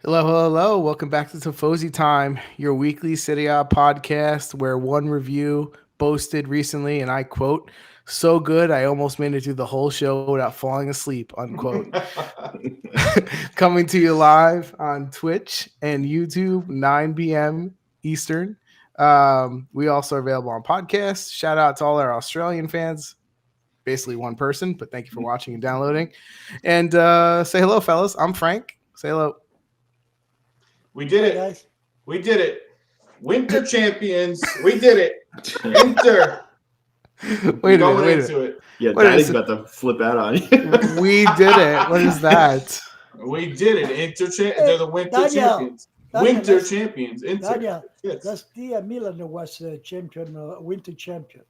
Hello, hello, hello. Welcome back to Tifosi Time, your weekly Serie A podcast where one review boasted recently, and I quote, so good I almost made it through the whole show without falling asleep, unquote. Coming to you live on Twitch and YouTube, 9 p.m. Eastern. We also are available on podcasts. Shout out to all our Australian fans. Basically one person, but thank you for watching and downloading. And say hello, fellas. I'm Frank. Say hello. We did it. Guys. We did it. Winter champions. We did it. Winter. Wait a Going minute. into it. Yeah, What Daddy's is it? about to flip out on you. We did it. What is that? We did it. They're the winter Daniel. champions. Daniel, Winter that's- champions. Inter. Daniel, Yes. last year Milan was champion, winter champion.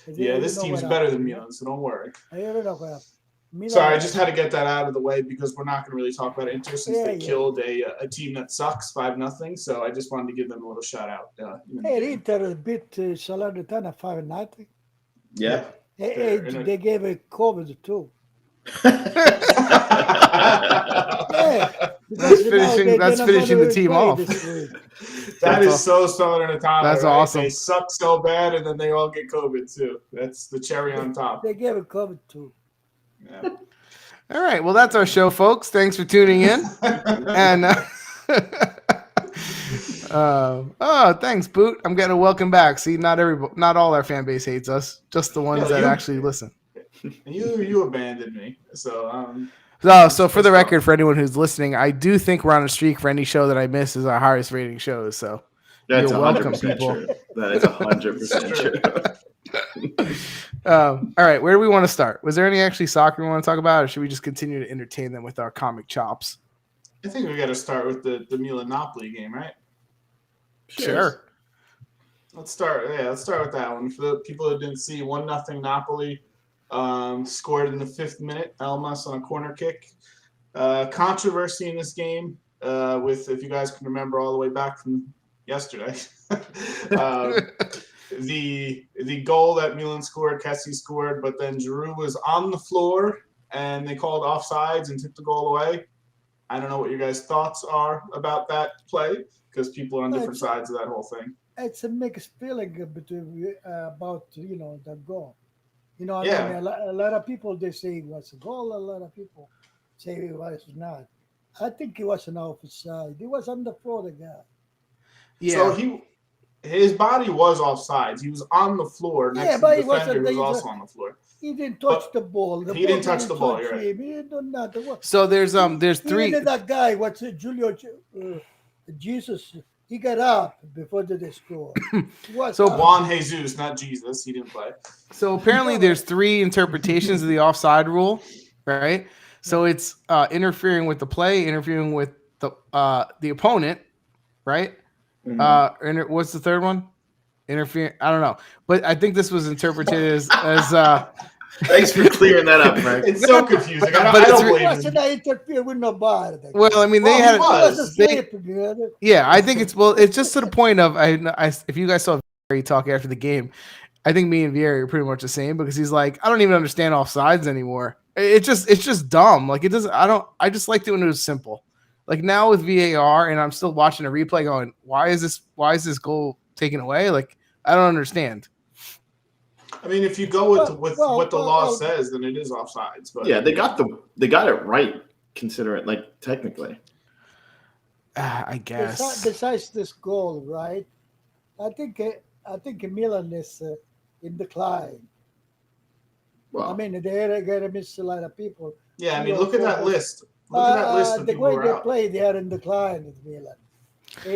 Yeah, this team's better than Milan, so don't worry. I don't know what happened. Milan, Sorry, I just had to get that out of the way because we're not going to really talk about Inter since Yeah, they yeah. killed a team that sucks 5-0. So I just wanted to give them a little shout out. Hey, Inter beat Salernitana 5-0. Yeah. Hey, Fair enough. they gave a COVID too. That's finishing the team off. That is so Salernitana. That's right? awesome. They suck so bad, and then they all get COVID too. That's the cherry on top. They gave a COVID too. Yeah. All right. Well, that's our show, folks. Thanks for tuning in. And thanks, Boot. I'm getting a welcome back. See, not all our fan base hates us, just the ones that actually listen. You abandoned me, so So for the record, for anyone who's listening, I do think we're on a streak for any show that I miss is our highest rating shows. So That's You're welcome, 100% people. true. That is 100% true. all right, where do we want to start? Was there any actually soccer we want to talk about, or should we just continue to entertain them with our comic chops? I think we got to start with the Milan Napoli game, right? Sure. Let's start. Yeah, let's start with that one. For the people who didn't see, 1-0 Napoli. Scored in the 5th minute, Elmas on a corner kick. Controversy in this game with, if you guys can remember all the way back from yesterday, the goal that Milan scored, Kessie scored, but then Giroud was on the floor and they called offsides and took the goal away. I don't know what your guys' thoughts are about that play because people are on different sides of that whole thing. It's a mixed feeling between about the goal. I Yeah. mean, a lot of people they say it was a goal. A lot of people say it was not. I think it was an offside. He was on the floor, the guy. Yeah. So his body was offsides. He was on the floor next to but the he wasn't defender who was dangerous. also on the floor. He didn't touch But the ball. he didn't touch the ball, you're right. him. He didn't do nothing. So there's three. Even that guy, what's it, Julio Jesus? He got up before they scored. So Juan Jesus, not Jesus. He didn't play. So apparently there's 3 interpretations of the offside rule, right? So it's interfering with the play, interfering with the opponent, right? Mhm. What's the third one? Interfering. I don't know, but I think this was interpreted as Thanks for clearing that up, Frank. It's so confusing. I But don't it's blame wasn't him. I interfere with nobody. well, I mean, they Well, had he was. Asleep. yeah. I think it's just to the point of if you guys saw Vieri talk after the game, I think me and Vieri are pretty much the same because he's like, I don't even understand offsides anymore. It's just dumb. Like it doesn't. I just liked it when it was simple. Like now with VAR, and I'm still watching a replay, going, why is this goal taken away? Like I don't understand. I mean, if you go with what the law well, says, then it is offsides. But Yeah, they got it right, considering technically. I guess. Besides this goal, right? I think Milan is in decline. Well, I mean, they're gonna miss a lot of people. yeah, I mean, look at that list. Look at that list of The people way who are they out. play, they are in decline in Milan.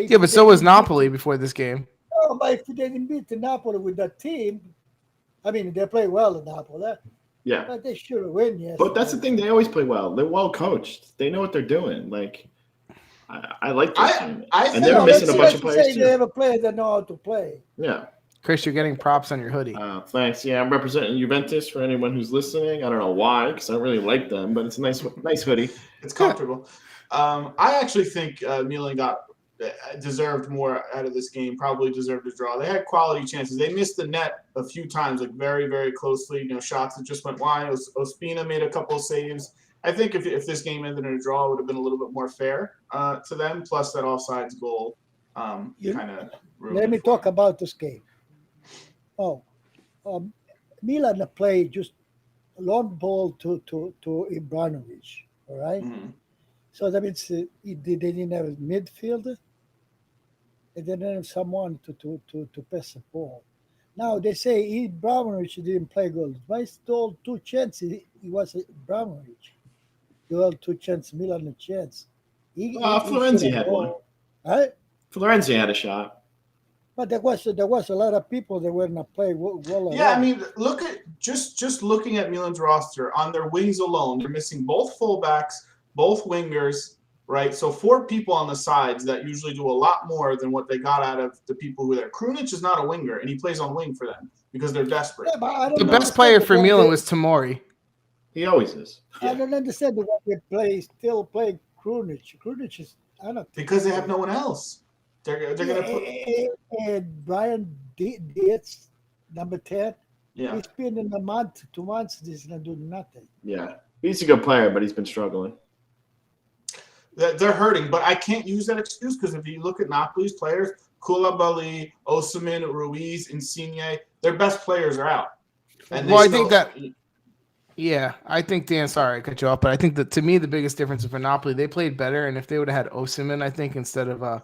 Yeah, but so was Napoli before this game. No, but if they didn't beat Napoli with that team, I mean, they play well in Napoli, yeah. but they should win. Yes, But that's the thing. They always play well. They're well coached. They know what they're doing. Like, I like this team. I And think they're missing a let's bunch of say players, they too. have a player that know how to play. Yeah. Chris, you're getting props on your hoodie. Thanks. Yeah, I'm representing Juventus for anyone who's listening. I don't know why, because I don't really like them, but it's a nice hoodie. It's comfortable. I actually think Milan deserved more out of this game. Probably deserved a draw. They had quality chances. They missed the net a few times, like very, very closely. Shots that just went wide. Ospina made a couple of saves. I think if this game ended in a draw, it would have been a little bit more fair to them. Plus that offsides goal kind of ruined Let it me for talk them. about this game. Oh, Milan played just a long ball to Ibrahimovic. All right. Mhm. So that means they didn't have a midfielder. They didn't have someone to pass the ball. Now they say Ibrahimovic didn't play good. But he stole two chances. He was Ibrahimovic. He had two chances. Milan a chance. He should Florenzi have had one. gone. Right? Florenzi had a shot. But there was a lot of people that were not playing well at Yeah, I all. mean, look at just looking at Milan's roster on their wings alone, they're missing both fullbacks, both wingers, right? So 4 people on the sides that usually do a lot more than what they got out of the people who are there. Krunic is not a winger, and he plays on wing for them because they're desperate. Yeah, but I The don't best player understand for why Milan they- was Tomori. He always is. I don't understand why they still play Krunic. Krunic is I don't think Because they have no one else. They're gonna put and Brian Dietz, number 10. yeah. He's been in a month, 2 months. He's not doing nothing. Yeah. He's a good player, but he's been struggling. They're hurting, but I can't use that excuse because if you look at Napoli's players, Koulibaly, Osimhen, Ruiz, Insigne, their best players are out. And Well, I think that yeah, I think Dan. Sorry, I cut you off, but I think that to me the biggest difference for Napoli, they played better, and if they would have had Osimhen, I think instead of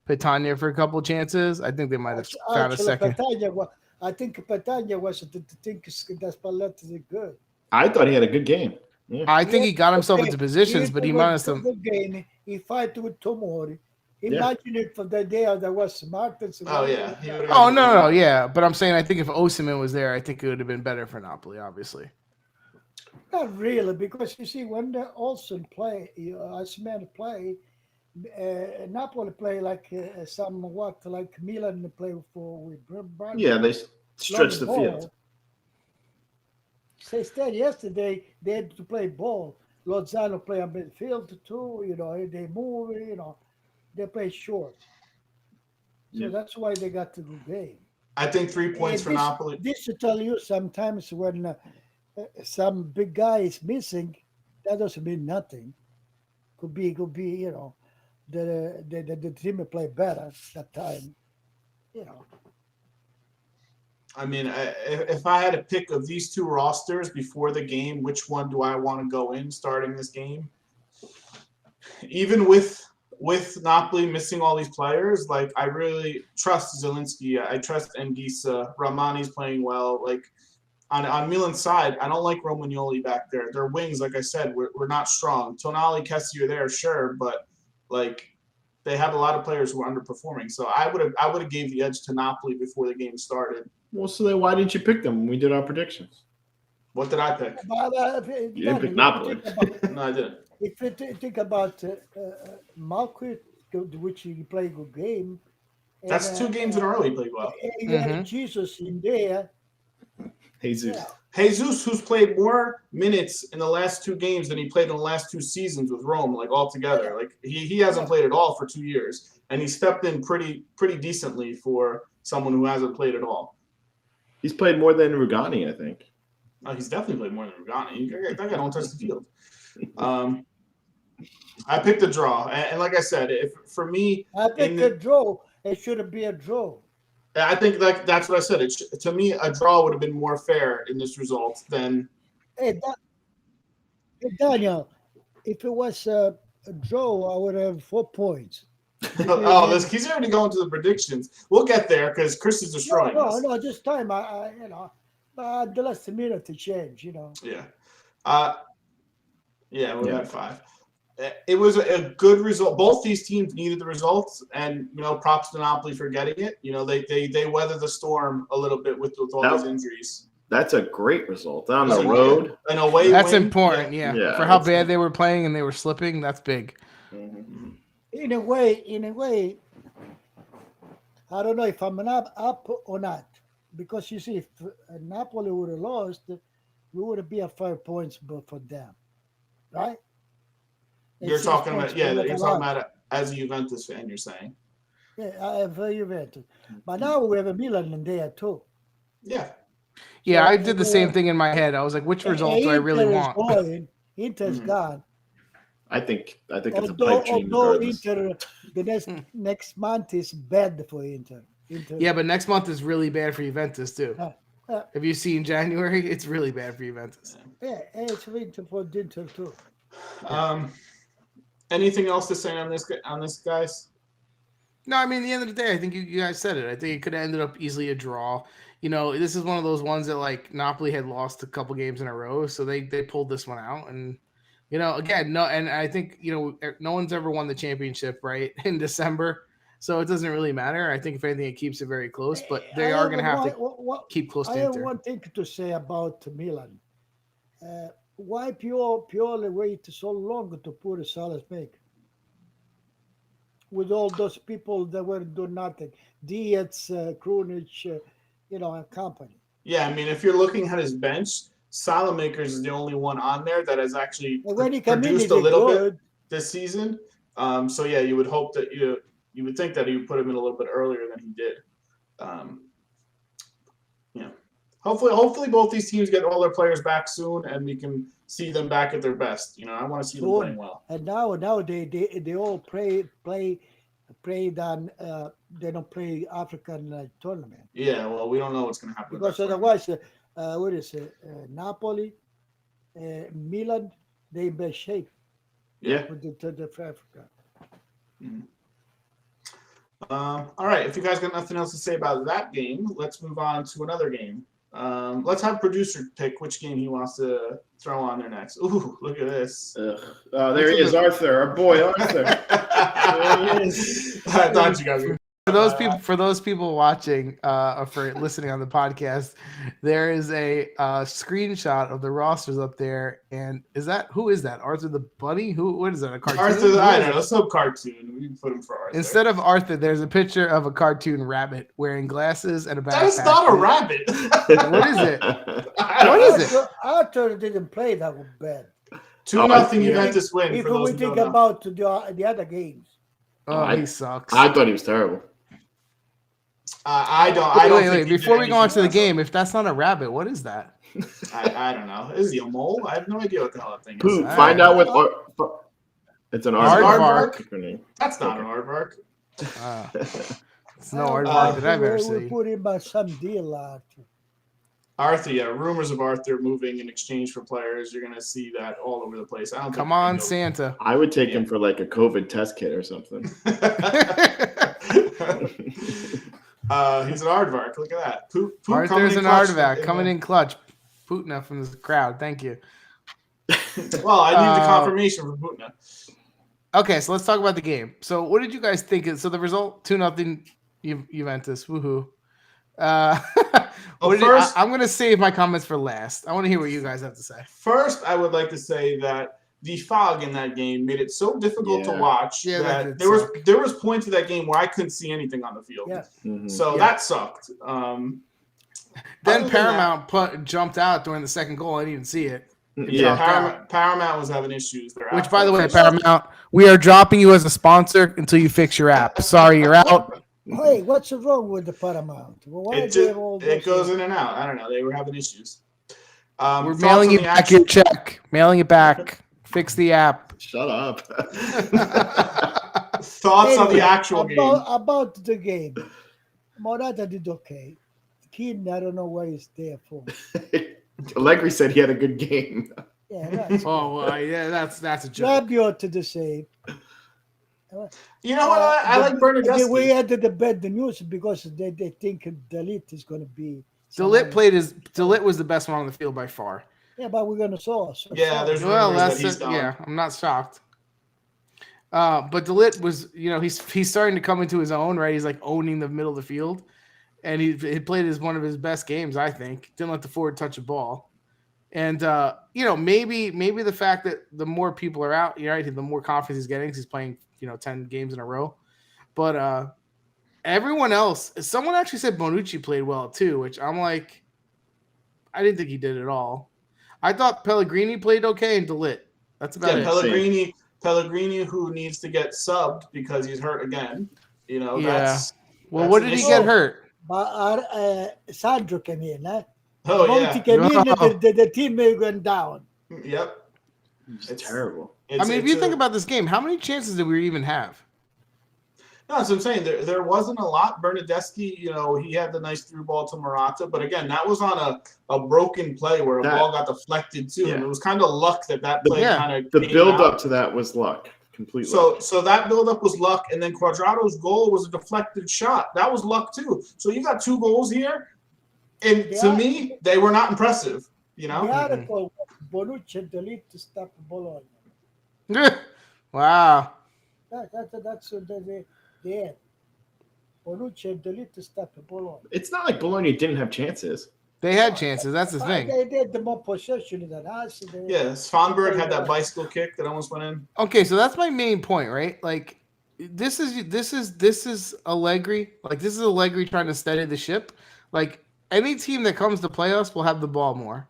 Petagna for a couple chances, I think they might have found a Actually, Mm-hmm. second. I think Petagna was the think that Spalletti is good. I thought he had a good game. Yeah. I think he got himself Okay, into positions, but he minus them. Good game. He fight with Tomori. Yeah. Imagine it for the day that was Martins. Oh yeah. He would've Oh got- no, yeah, but I'm saying I think if Osimhen was there, I think it would have been better for Napoli, obviously. Not really, because you see when the Olsen play, Asman play, Napoli play like somewhat like Milan play for with Brian. Yeah, they stretched the ball. field. So instead, yesterday they had to play ball. Lozano play on midfield too. They move. They play short. So Yeah. that's why they got the good game. I think 3 points for Napoli. This to tell you sometimes when some big guy is missing, that doesn't mean nothing. Could be the team will play better that time. I mean, if I had to pick of these 2 rosters before the game, which one do I want to go in starting this game? Even with Napoli missing all these players, like I really trust Zielinski. I trust Ndisa. Ramani's playing well. Like on Milan's side, I don't like Romagnoli back there. Their wings, like I said, we're not strong. Tonali, Kessie are there, sure, but like they have a lot of players who are underperforming. So I would have gave the edge to Napoli before the game started. Well, so then why didn't you pick them when we did our predictions? What did I pick? But, You didn't pick Napoli. No, I didn't. If you think about Malquit, which he played a good game. That's 2 games in a row he played well. You had Jesus in there. Jesus. Yeah. Jesus, who's played more minutes in the last 2 games than he played in the last 2 seasons with Rome, like altogether. Like he hasn't played at all for 2 years, and he stepped in pretty decently for someone who hasn't played at all. He's played more than Rugani, I think. Oh, he's definitely played more than Rugani. That guy don't touch the field. I picked a draw, and like I said, if for me, I think a draw. It shouldn't be a draw. I think that's what I said. To me, a draw would have been more fair in this result than. Hey, Daniel, if it was a draw, I would have 4 points. He's already going to the predictions. We'll get there because Chris is destroying us. No, this time the last minute to change. Yeah. We had 5. It was a good result. Both these teams needed the results, and props to Napoli for getting it. They weathered the storm a little bit with all these injuries. That's a great result on the road. An away That's win. important, yeah. Yeah, For how that's bad they were playing and they were slipping, that's big. Mhm. In a way, I don't know if I'm up or not, because you see, if Napoli would have lost, we would have been at 5 points for them, right? You're It's talking 6 about points, you're not a talking lot. about it as a Juventus fan. You're saying, Yeah, I have Juventus, but now we have a Milan in there too. yeah. Yeah, So, I did the same thing in my head. I was like, which result do I really want? Inter's gone. I think it's a pipe Although dream regardless. Inter, the next month is bad for Inter. Yeah, but next month is really bad for Juventus too. Have you seen January? It's really bad for Juventus. Yeah, it's winter for Inter too. Anything else to say on this, guys? No, I mean, at the end of the day, I think you guys said it. I think it could have ended up easily a draw. This is one of those ones that like Napoli had lost a couple games in a row, so they pulled this one out. And again, no, and I think no one's ever won the championship right in December, so it doesn't really matter. I think if anything, it keeps it very close. But they are going to have to keep close to Inter. I have one thing to say about Milan. Why Pioli wait so long to put a Salas make? With all those people that were doing nothing, Diaz, Krunic, and company. Yeah, I mean, if you're looking at his bench, Salamakers is the only one on there that has actually produced a little bit this season. So yeah, you would hope that you would think that he would put him in a little bit earlier than he did. Hopefully both these teams get all their players back soon, and we can see them back at their best. I want to see them playing well. And now they all play on they don't play African tournament. Yeah, well, we don't know what's going to happen. Because otherwise, what is it? Napoli, Milan, they in bad shape. Yeah. With the Africa. Mm-hmm. All right. If you guys got nothing else to say about that game, let's move on to another game. Let's have producer pick which game he wants to throw on there next. Ooh, look at this. There he is, Arthur, our boy Arthur. There he is. I thought you guys were. For those people watching or for listening on the podcast, there is a screenshot of the rosters up there. And who is that? Arthur the Bunny? What is that? A cartoon? Arthur, I don't know, some cartoon. We can put him for Arthur. Instead of Arthur, there's a picture of a cartoon rabbit wearing glasses and a backpack. That is not a rabbit. What is it? What is it? Arthur didn't play that bad. 2-0 Juventus win. If we think about the other games. Oh, he sucks. I thought he was terrible. I don't. Wait. Before we go on to the game, if that's not a rabbit, what is that? I don't know. Is he a mole? I have no idea what the hell that thing is. Poop. Find out what. It's an aardvark. That's not an aardvark. It's no aardvark that I've ever seen. We put him by some deal, Arthur. Arthur, yeah. Rumors of Arthur moving in exchange for players. You're going to see that all over the place. Come on, Santa. I would take him for like a COVID test kit or something. He's an aardvark. Look at that. Poop Arthur's an aardvark coming in clutch. Putna from the crowd. Thank you. Well, I need the confirmation from Putna. Okay, so let's talk about the game. So what did you guys think? So the result, 2-0 Juventus. Woohoo. I'm going to save my comments for last. I want to hear what you guys have to say. First, I would like to say that the fog in that game made it so difficult to watch that there was points of that game where I couldn't see anything on the field. Yeah. Mm-hmm. So that sucked. Then Paramount jumped out during the second goal. I didn't even see it. Yeah, Paramount was having issues. Which, by the way, Paramount, we are dropping you as a sponsor until you fix your app. Sorry, you're out. Hey, what's wrong with the Paramount? It goes in and out. I don't know. They were having issues. We're mailing you back your check. Mailing it back. Fix the app. Shut up. Thoughts on the actual game? About the game. Morata did okay. Keane, I don't know what he's there for. Allegri said he had a good game. Yeah, that's a joke. Rabiot to the same. You know what? I like Bernardeschi. We added the news because they think Dalit is going to be. Dalit was the best one on the field by far. Yeah, but we're going to saw. Yeah, there's rumors that he's gone. Yeah, I'm not shocked. But Dalit was, he's starting to come into his own, right? He's like owning the middle of the field, and he played as one of his best games, I think. Didn't let the forward touch a ball, and maybe the fact that the more people are out, right, the more confidence he's getting. 'Cause he's playing 10 games in a row, but everyone else, someone actually said Bonucci played well too, which I'm like, I didn't think he did at all. I thought Pellegrini played okay and Dalit. That's about it. Pellegrini, who needs to get subbed because he's hurt again. That's what did he get hurt? Sandro came in, huh? Oh, Monti came in, the team went down. Yep. It's terrible. I mean, if you think about this game, how many chances did we even have? No, that's what I'm saying. There wasn't a lot. Bernadeschi, he had the nice through ball to Morata, but again, that was on a broken play where a ball got deflected to him. It was kind of luck that play kind of the build up to that was luck. Completely. So that buildup was luck, and then Cuadrado's goal was a deflected shot. That was luck too. So you got 2 goals here, and to me, they were not impressive. The article Bonucci and Delete to stop Bologna. Wow. That's the end. Bonucci and Delete to stop Bologna. It's not like Bologna didn't have chances. They had chances. That's the thing. They did the more possession than us. Svanberg had that bicycle kick that almost went in. Okay, so that's my main point, right? Like, this is Allegri. Like, this is Allegri trying to steady the ship. Like, any team that comes to play us will have the ball more.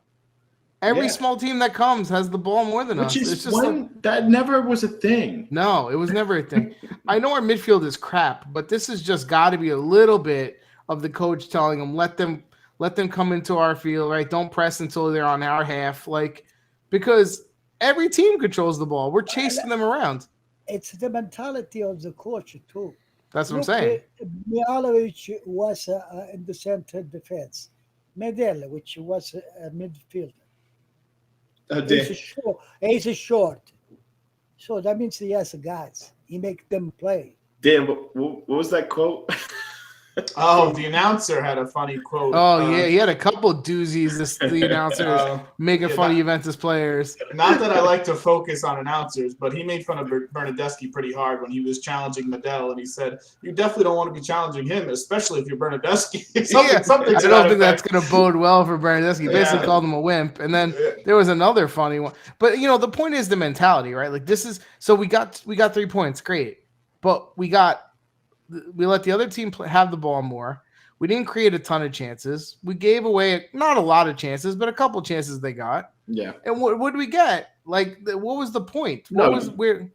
Every small team that comes has the ball more than us. It's just that never was a thing. No, it was never a thing. I know our midfield is crap, but this has just got to be a little bit of the coach telling them, let them come into our field, right? Don't press until they're on our half, like, because every team controls the ball. We're chasing them around. It's the mentality of the coach too. That's what I'm saying. Mihalovic was in the center defense. Medel, which was a midfielder. He's a short. So that means he has guys. He make them play. Dan, what was that quote? Oh, the announcer had a funny quote. Oh, yeah, he had a couple doozies. The announcers making fun of Juventus players. Not that I like to focus on announcers, but he made fun of Bernadeschi pretty hard when he was challenging Medel, and he said, "You definitely don't want to be challenging him, especially if you're Bernadeschi." something I don't think that's going to bode well for Bernadeschi. He basically called him a wimp, and then there was another funny one. But the point is the mentality, right? Like, this is so we got 3 points, great, but we let the other team have the ball more. We didn't create a ton of chances. We gave away not a lot of chances, but a couple chances they got. Yeah. And what did we get? Like, what was the point?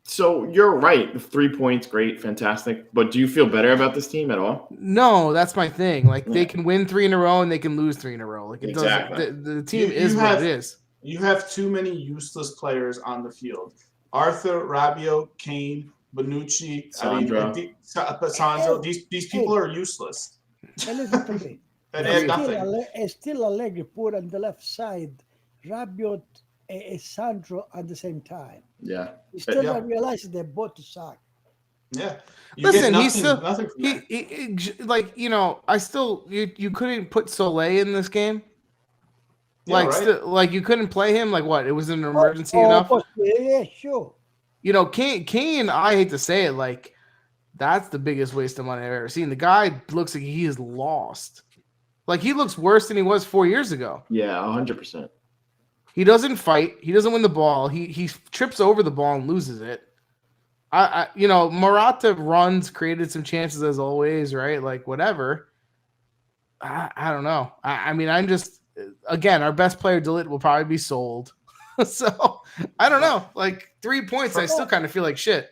So you're right. The 3 points, great, fantastic. But do you feel better about this team at all? No, that's my thing. Like, they can win 3 in a row and they can lose 3 in a row. Like, exactly. The team is what it is. You have too many useless players on the field. Arthur, Rabiot, Kane, Bonucci, Sandro. Sandro. These people are useless. Listen to me. And they have nothing. Still Allegri put on the left side Rabiot and Sandro at the same time. Yeah. You still not realizing they both suck. Yeah. Listen, you couldn't put Soleil in this game. You couldn't play him. Like, what? It was an emergency enough. Yeah, sure. Kane, I hate to say it, like, that's the biggest waste of money I've ever seen. The guy looks like he is lost. Like, he looks worse than he was 4 years ago. Yeah, 100%. He doesn't fight. He doesn't win the ball. He trips over the ball and loses it. Morata runs, created some chances as always, right? Like, whatever. I don't know. I'm just, again, our best player, Delit, will probably be sold. So, I don't know. Like, 3 points, I still kind of feel like shit.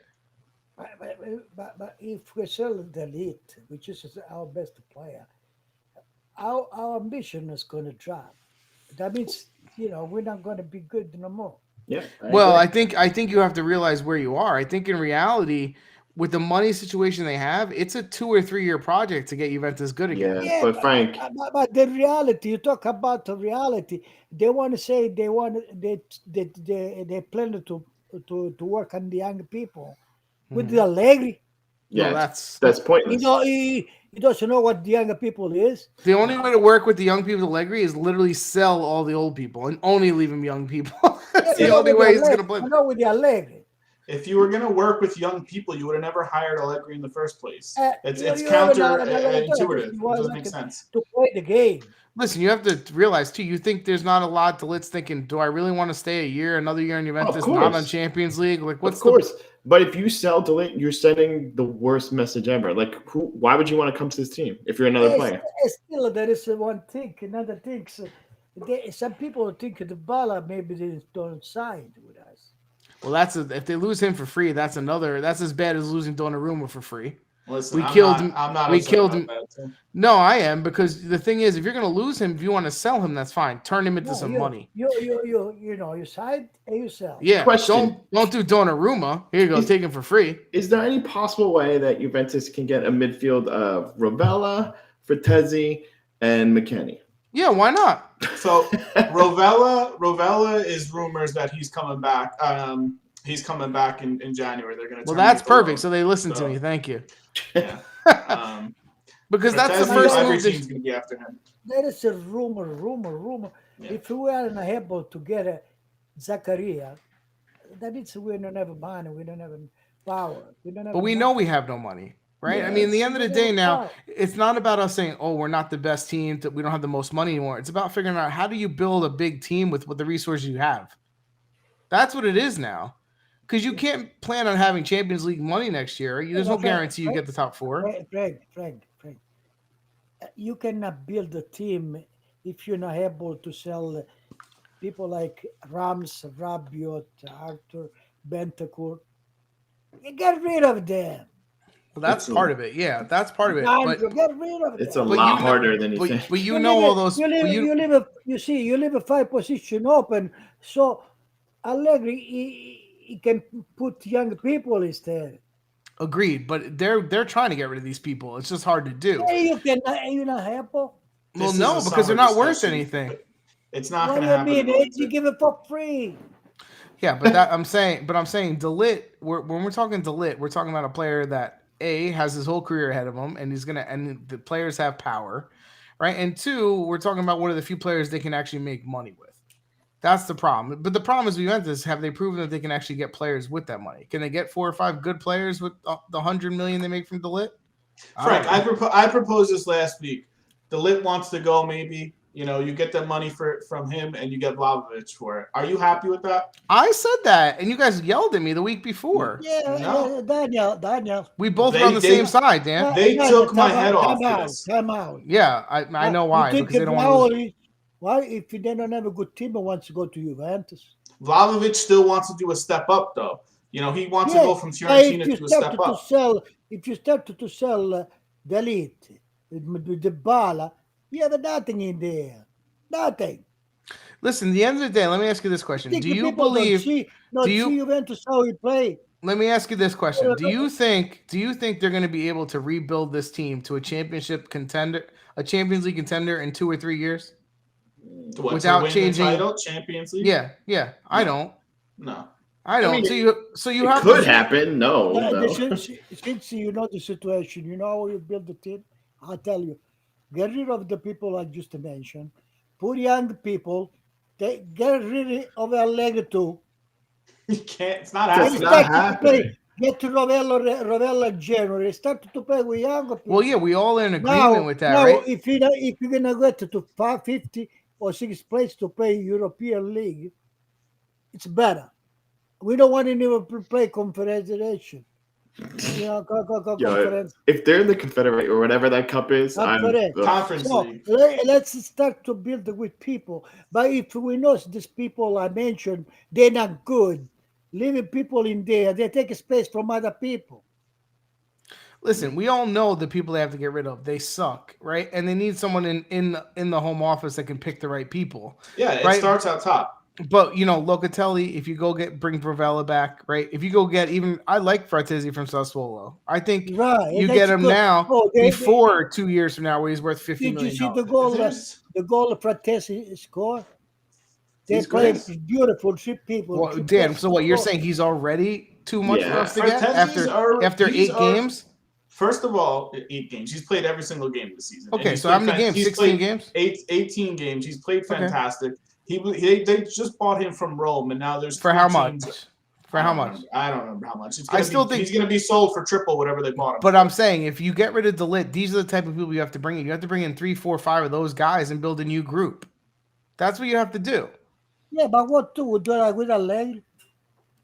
But if we sell the lead, which is our best player, our ambition is going to drop. That means, we're not going to be good no more. Yeah. I think you have to realize where you are. I think in reality, with the money situation they have, it's a 2 or 3 year project to get Juventus good again. Yeah, but Frank, but the reality, you talk about the reality. They want to say they plan to work on the young people with the Allegri. Yeah, no, that's pointless. He doesn't know what the younger people is. The only way to work with the young people, Allegri, is literally sell all the old people and only leave them young people. That's the only way he's going to play. I know with the Allegri. If you were going to work with young people, you would have never hired Allegri in the first place. It's you counterintuitive. It doesn't make sense. To play the game. Listen, you have to realize, too, you think there's not a lot to let's thinking, do I really want to stay another year in Juventus, not on Champions League? Like, of course. But if you sell Delit, you're sending the worst message ever. Like, why would you want to come to this team if you're another player? Still, there is one thing. Another thing. Some people think the Bala maybe they don't sign with us. Well, if they lose him for free, that's as bad as losing Donnarumma for free. Listen, We I'm killed not, him. I'm not We upset killed about him. that, too. No, I am, because the thing is, if you're going to lose him, if you want to sell him, that's fine. Turn him into No, some money. you side and you sell. Yeah, Question. don't do Donnarumma. Here you go, take him for free. Is there any possible way that Juventus can get a midfield of Rovella, Fratesi, and McKennie? Yeah, why not? So Rovella is rumors that he's coming back. He's coming back in January. They're going to. Well, that's perfect. So they listened to me. Thank you. Yeah. Because that's the Fratesi, first every move. team's going to be after him. There is a rumor. Yeah. If we are not able to get a Zakaria, that means we don't have money. We don't have power. We don't have. But we know we have no money, right? I mean, at the end of the day now, it's not about us saying, oh, we're not the best team, that we don't have the most money anymore. It's about figuring out how do you build a big team with the resources you have. That's what it is now. Because you can't plan on having Champions League money next year. There's no guarantee you get the top four. Frank. You cannot build a team if you're not able to sell people like Rams, Rabiot, Arthur, Bentancur. You get rid of them. Well, that's part of it. Yeah, that's part of it. Andrew, get rid of It's them. a lot harder than you think. But you know all those. You leave a 5 position open, so Allegri he can put young people instead. Agreed, but they're trying to get rid of these people. It's just hard to do. Hey, you not help. Well, no, because they're not worth anything. It's not What going do to you happen. mean? You give it for free. Yeah, but I'm saying DeLitt. When we're talking DeLitt, we're talking about a player that A, has his whole career ahead of him, and and the players have power, right? And two, we're talking about one of the few players they can actually make money with. That's the problem. But the problem is, Juventus, have they proven that they can actually get players with that money? Can they get 4 or 5 good players with the $100 million they make from DeLitt? Frank, I proposed this last week. DeLitt wants to go, maybe. You get that money from him, and you get Vlahovic for it. Are you happy with that? I said that, and you guys yelled at me the week before. Yeah, No. Daniel. We both were on the same side, Dan. They took my head off for this. Time out. Yeah, I know why. Because they don't want to lose. Why, if they don't have a good team, wants to go to Juventus? Vlahovic still wants to do a step up, though. He wants to go from Fiorentina to a step up. If you start to sell Dalit, the Bala, you have nothing in there. Nothing. Listen, at the end of the day, let me ask you this question. Do you people believe see Juventus how he play? Let me ask you this question. Do you think they're going to be able to rebuild this team to a championship contender, a Champions League contender in 2 or 3 years? Without changing the title, Champions League? Yeah. I don't. No. I don't. I mean, so you it have could to happen. No. Since you know the situation, you know how you build the team. I'll tell you, get rid of the people I just mentioned. Put young people. Get rid of Allegri too. You can't. It's not happening. Get to Rovella January. Start to play with young people. Well, yeah, we all in agreement with that, right? If you're gonna get to 50 or 6th place to play European League, it's better. We don't want to even play Confederation. Conference. If they're in the Confederate or whatever that cup is, Conference League. Let's start to build with people. But if we know these people I mentioned, they're not good. Leaving people in there, they take space from other people. Listen, we all know the people they have to get rid of. They suck, right? And they need someone in the home office that can pick the right people. Yeah, it starts out top. But Locatelli, if you go bring Bravella back, right? If you go get I like Fratesi from Sassuolo. I think you get him now before 2 years from now, where he's worth $50 million. Did you see the goal? The goal Fratesi scored. They play beautiful people. Well, Dan, so what you're saying? He's already too much for us to get after 8 games. First of all, 8 games. He's played every single game this season. Okay, so how many games? 16 games? 18 games. He's played fantastic. Okay. They just bought him from Rome, and now there's for how much? For how much? I don't remember how much. I still think he's going to be sold for triple whatever they bought him. But I'm saying, if you get rid of DeLitt, these are the type of people you have to bring in. You have to bring in 3, 4, 5 of those guys and build a new group. That's what you have to do. Yeah, but what to with Allegri?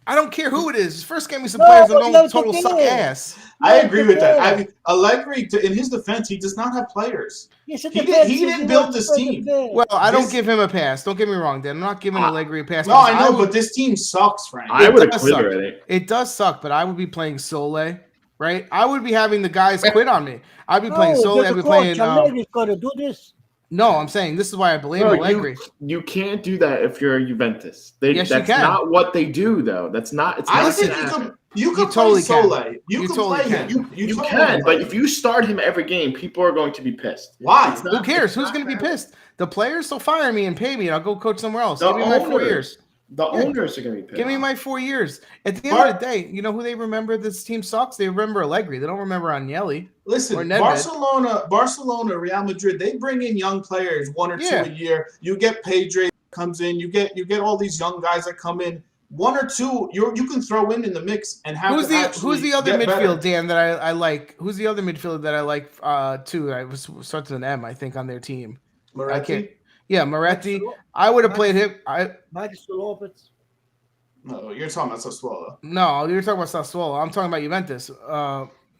I don't care who it is. His first game, some players that don't total suck ass. I agree with that. I mean, Allegri, in his defense, he does not have players. He didn't build this team. Well, I don't give him a pass. Don't get me wrong, Dan. I'm not giving Allegri a pass. No, I know, but this team sucks, Frank. I would have quit already. It does suck, but I would be playing Sole. right? I would be having the guys quit on me. I'd be playing No, solely. I'd the be coach playing. Allegri's got to do this. No, I'm saying this is why I blame Bro, Allegri. you can't do that if you're a Juventus. Yes, you that's can. not what they do, though. That's not. It's I not think gonna happen. you could totally play Sole. can. You You could totally play can. him. You totally can, but play if you start him every game, people are going to be pissed. Why? It's Who not- cares? it's Who's not going to be gonna- pissed? The players. So fire me and pay me, and I'll go coach somewhere else. The Give me my 4 owners. years. The owners are going to be pissed. Give me my 4 years. At the end of the day, you know who they remember? This team sucks. They remember Allegri. They don't remember Agnelli. Or Listen, Nedved. Barcelona, Real Madrid, they bring in young players, 1 or 2 Yeah. a year. You get Pedri comes in, you get all these young guys that come in. 1 or 2 you can throw in the mix and have Who's the other get midfield, better. Dan, that I like? Who's the other midfielder that I like too? I was starts with an M, I think, on their team. I can't. Moretti? Yeah, Moretti. Maxwell- I would have played him. Max Lopez. No, you're talking about Sassuolo. No, you're talking about Sassuolo. I'm talking about Juventus.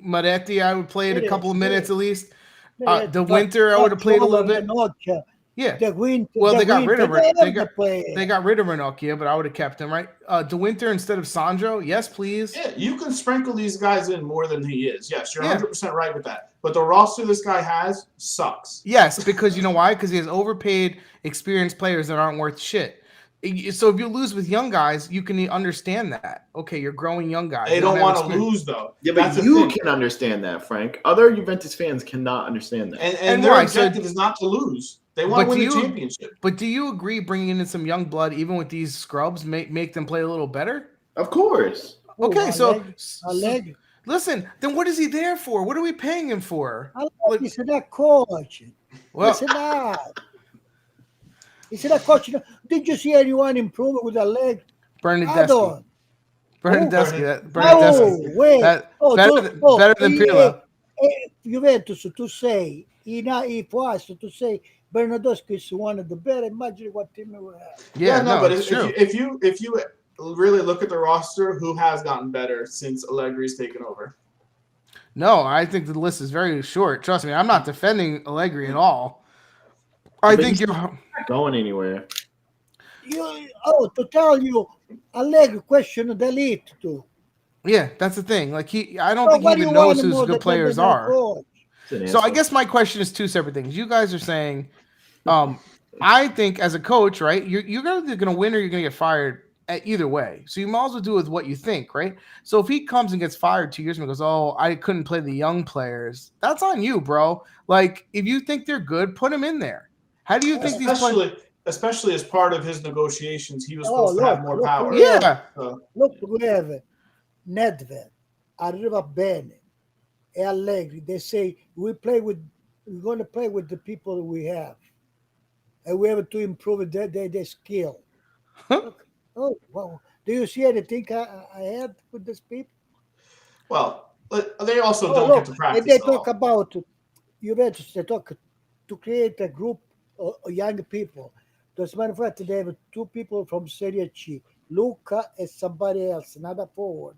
Moretti, I would play it a couple of minutes at least. The Winter, I would have played a little bit. Yeah. The Winter. Well, they got rid of Winter, it. They got rid of Ranocchia, but I would have kept him, right? De Winter instead of Sandro. Yes, please. Yeah, you can sprinkle these guys in more than he is. Yes, you're Yeah. 100% right with that. But the roster this guy has sucks. Yes, because you know why? Because he has overpaid, experienced players that aren't worth shit. So if you lose with young guys, you can understand that. Okay, you're growing young guys. They don't don't have want to experience. lose, though. Yeah, That's but the you thing. can understand that, Frank. Other Juventus fans cannot understand that. And their why? So- objective is not to lose. They want to But win do the you- championship. But do you agree bringing in some young blood, even with these scrubs, make them play a little better? Of course. Okay, so Allegri. listen, then what is he there for? What are we paying him for? Like- He's not coach. Well, He's not. He's not coach. Did you see anyone improve with Allegri? I Bernardeschi. don't. Bernardeschi. No, wait. Better than Pirlo. Juventus to say, for us to say Bernardeschi is one of the better. Imagine what team we have. Yeah, no, but it's true. if you really look at the roster, who has gotten better since Allegri's taken over? No, I think the list is very short. Trust me, I'm not defending Allegri at all. I But think he's you're. not going anywhere. To tell you, Allegri question the elite too. Yeah, that's the thing. Like I don't So think what he do even you want knows who more good than players the are. coach? It's an So I answer. guess my question is two separate things. You guys are saying, I think as a coach, right, you're either going to win or you're going to get fired either way. So you might as well do with what you think, right? So if he comes and gets fired 2 years and goes, oh, I couldn't play the young players, that's on you, bro. Like if you think they're good, put them in there. How do you think these players? Especially as part of his negotiations, he was supposed to have more look, power. Yeah, Look, we have Nedved, Arriva Bene, e Allegri. They say we're going to play with the people we have, and we have to improve their skill. Look, well, do you see anything I had with these people? Well, but they also don't get to practice. And they at all. talk about Juventus. They talk to create a group of young people. As a matter of fact, they have 2 people from Serie A, Luca and somebody else, another forward,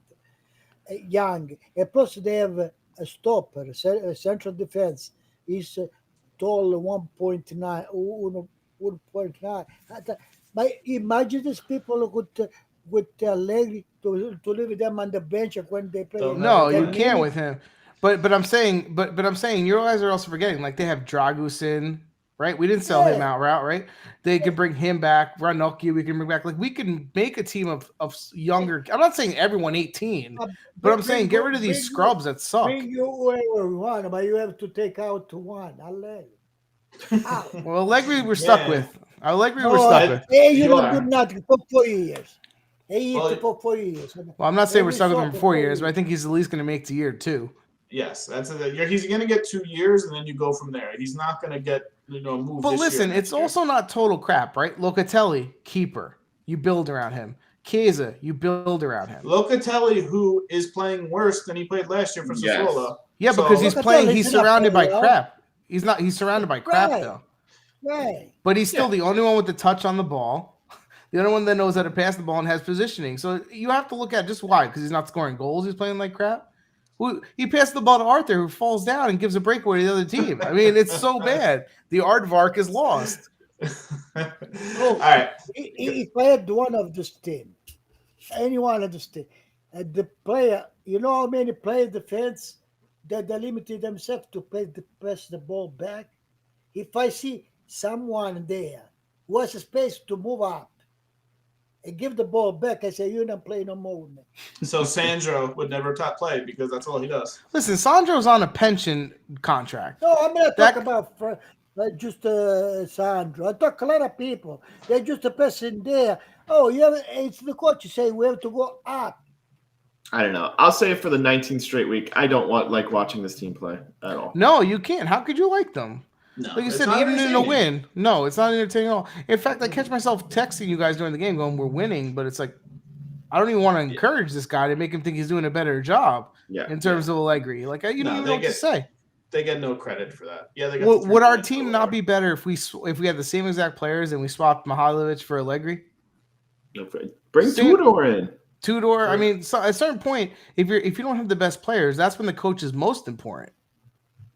young. And plus they have a stopper, a central defense. He's tall 1.9, 1.9. But imagine these people with Allegri to leave them on the bench when they play. no, you can't with him. But I'm saying, but I'm saying, you guys are also forgetting. Like they have Dragusin, right? We didn't sell him outright, right? They could bring him back. Ranocchia, we can bring back. Like we can make a team of younger. I'm not saying everyone 18, but I'm saying get rid of these scrubs that suck. Bring you whoever you want, but you have to take out one. Allegri. Well, Allegri we're stuck with. Allegri we're No, stuck with. Hey, you You don't are. do nothing for 4 years. Hey, Well, for 4 years. Well, I'm not saying we're Every stuck with him for soccer 4 player. years, but I think he's at least going to make it to year 2. Yes, he's going to get 2 years, and then you go from there. He's not going to get moved. But this listen, year, it's next year. also not total crap, right? Locatelli, keeper. You build around him. Chiesa, you build around him. Locatelli, who is playing worse than he played last year for Yes. Sassuolo. Yeah, So- because he's Locatelli's not surrounded by playing well. crap. He's surrounded by crap Right. though. Right. But he's still the only one with the touch on the ball. The only one that knows how to pass the ball and has positioning. So you have to look at just why, because he's not scoring goals. He's playing like crap. He passed the ball to Arthur, who falls down and gives a breakaway to the other team. I mean, it's so bad. The aardvark is lost. All right. If I had one of this team, any one of this team, the player You know how many play defense that they limited themselves to press the ball back? If I see someone there who has a space to move up and give the ball back, I say, you don't play no more with me. So Sandro would never top play because that's all he does. Listen, Sandro's on a pension contract. No, I'm not That- talking about just Sandro. I talk a lot of people. They're just a person there. Oh, it's the coach saying we have to go up. I don't know. I'll say for the 19th straight week, I don't like watching this team play at all. No, you can't. How could you like them? No, Like you it's said, not even in a entertaining. win, no, it's not entertaining at all. In fact, I catch myself texting you guys during the game going, we're winning, but it's like, I don't even want to encourage this guy to make him think he's doing a better job Yeah. in terms of Allegri. Like, you don't even know what to say. They get no credit for that. Yeah, they got Would our team not be better if we had the same exact players and we swapped Mihailovic for Allegri? Bring Tudor in. Tudor. I mean, so at a certain point, if you don't have the best players, that's when the coach is most important,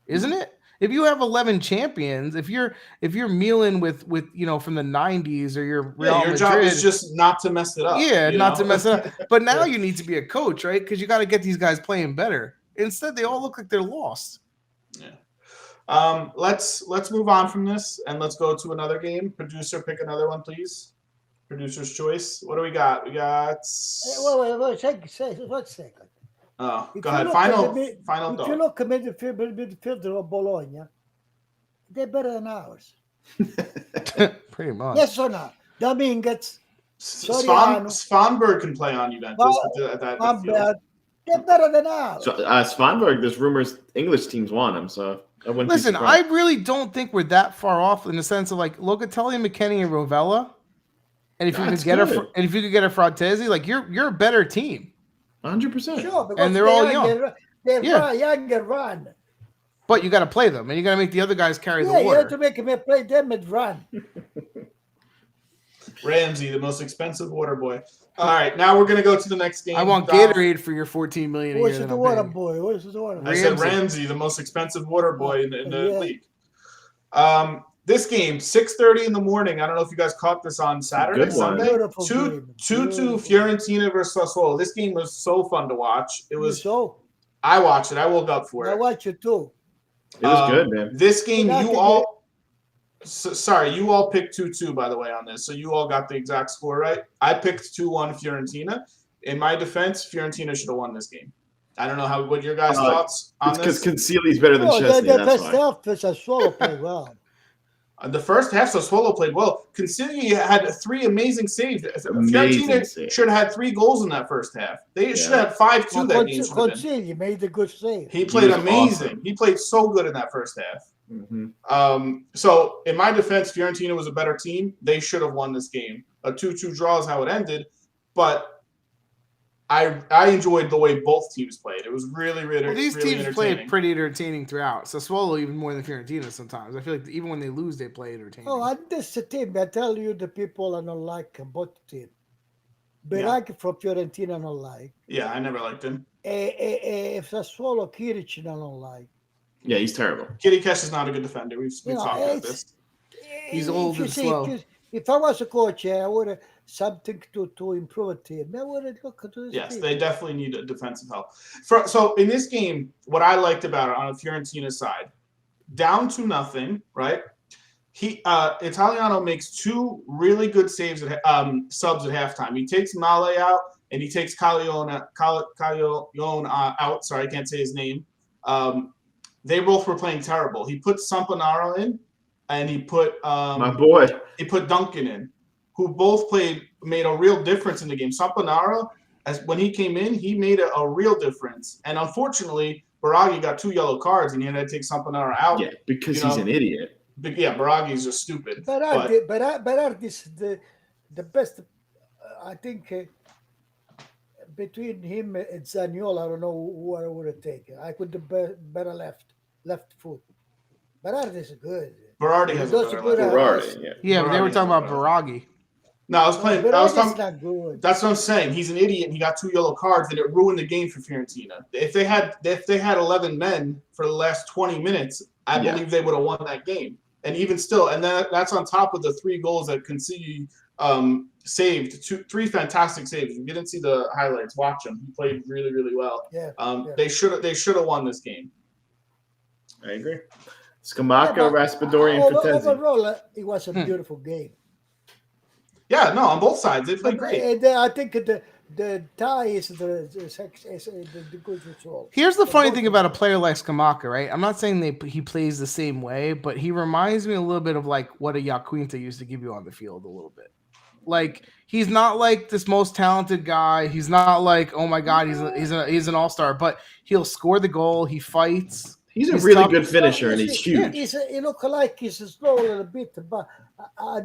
isn't it? If you have 11 champions, if you're Milan with from the 90s or you're Real your Madrid, job is just not to mess it up. yeah, not to mess it up. But now Yeah. you need to be a coach, right? Because you got to get these guys playing better. Instead, they all look like they're lost. Yeah. Let's move on from this and let's go to another game. Producer, pick another one, please. Producer's choice. What do we got? We got. Wait, one second. Oh, If go you ahead. look Final at the thought. If you look at midfielder of Bologna, they're better than ours. Pretty much. Yes or not? Dominguez, Svanberg can play on Juventus at that midfield. they're better than ours. So Svanberg, there's rumors English teams want him. So I wouldn't be Listen, I surprised. really don't think we're that far off in the sense of like Locatelli, McKennie, and Rovella. And if you That's could get good. and if you could get a Frattesi, like you're a better team. 100%. Sure, because And they're all young. They're Yeah. young and run. But you got to play them, and you got to make the other guys carry Yeah, the you water. have to make them play them and run. Ramsey, the most expensive water boy. All right, now we're gonna go to the next game. I want Gatorade for your $14 million a year. What's that the I'm water paying. boy? What's the water boy? I said Ramsey. Ramsey, the most expensive water boy in the Yeah. league. This game, 6:30 in the morning. I don't know if you guys caught this on Saturday, Good one. Sunday. Beautiful 2-2 game. Fiorentina versus Sassuolo. This game was so fun to watch. It was. So I watched it. I woke up for I it. watch it too. It was good, man. This game, But I you think all. Sorry, you all picked 2-2, by the way, on this. So you all got the exact score right. I picked 2-1 Fiorentina. In my defense, Fiorentina should have won this game. I don't know what your guys' thoughts on It's because this. Concili's better than No, Chesney. the That's first why. half, Sassuolo played well. The first half, Sassuolo played well. Concili had 3 amazing saves. Amazing Fiorentina save. should have had 3 goals in that first half. They should have had 5-2 that game. should have been. Consigli made a good save. He played was amazing. awesome. He played so good in that first half. Mhm. So in my defense, Fiorentina was a better team. They should have won this game. A 2-2 draw is how it ended, but I enjoyed the way both teams played. It was really, really, Well, these really teams entertaining. play pretty entertaining throughout. Sassuolo even more than Fiorentina sometimes. I feel like even when they lose, they play entertaining. Oh, and this team, I tell you, the people I don't like both teams. Berardi from Fiorentina I don't like. Yeah, I never liked him. Sassuolo Kiric I don't like. Yeah, he's terrible. Kitty Cash is not a good defender. We've You know, talked about it's- this. He's If old you and see, slow. If I was a coach, I would have something to improve a team. I would have looked to this Yes, team. they definitely need a defensive help. So in this game, what I liked about it on the Fiorentina side, down to nothing, right? Italiano makes 2 really good saves at subs at halftime. He takes Male out and he takes Caglione out. Sorry, I can't say his name. They both were playing terrible. He put Sampanaro in, and he put My boy. Duncan in, who both made a real difference in the game. Sampanaro, when he came in, he made a real difference. And unfortunately, Biraghi got 2 yellow cards, and he had to take Sampanaro out. Yeah, because You he's know, an idiot. But yeah, Biraghi's just stupid. Berardi is the best. I think between him and Zaniolo, I don't know who I would have taken. I could have better left foot. Berardi is good. Berardi has a Those better are good left. Ferrari, yeah. Yeah, but they were Berardi's talking about better. Biraghi. No, I was playing. I was Berardi talking. is not good. That's what I'm saying. He's an idiot, and he got 2 yellow cards, and it ruined the game for Fiorentina. If they had 11 men for the last 20 minutes, I Yeah. believe they would have won that game. And even still, and then that's on top of the 3 goals that Consigli saved. 3 fantastic saves. If you didn't see the highlights, watch him. He played really, really well. Yeah. They should have won this game. I agree. Scamacca, Raspadori, and Fratesi. Overall, it was a beautiful game. Yeah, no, on both sides. They played great. I think the tie is the good result. Here's the funny thing about a player like Scamacca, right? I'm not saying he plays the same way, but he reminds me a little bit of like what a Yaquinta used to give you on the field a little bit. Like he's not like this most talented guy. He's not like, oh my God, he's an all-star, but he'll score the goal. He fights. He's a really good finisher, and he's huge. He looks like he's slow a little bit, but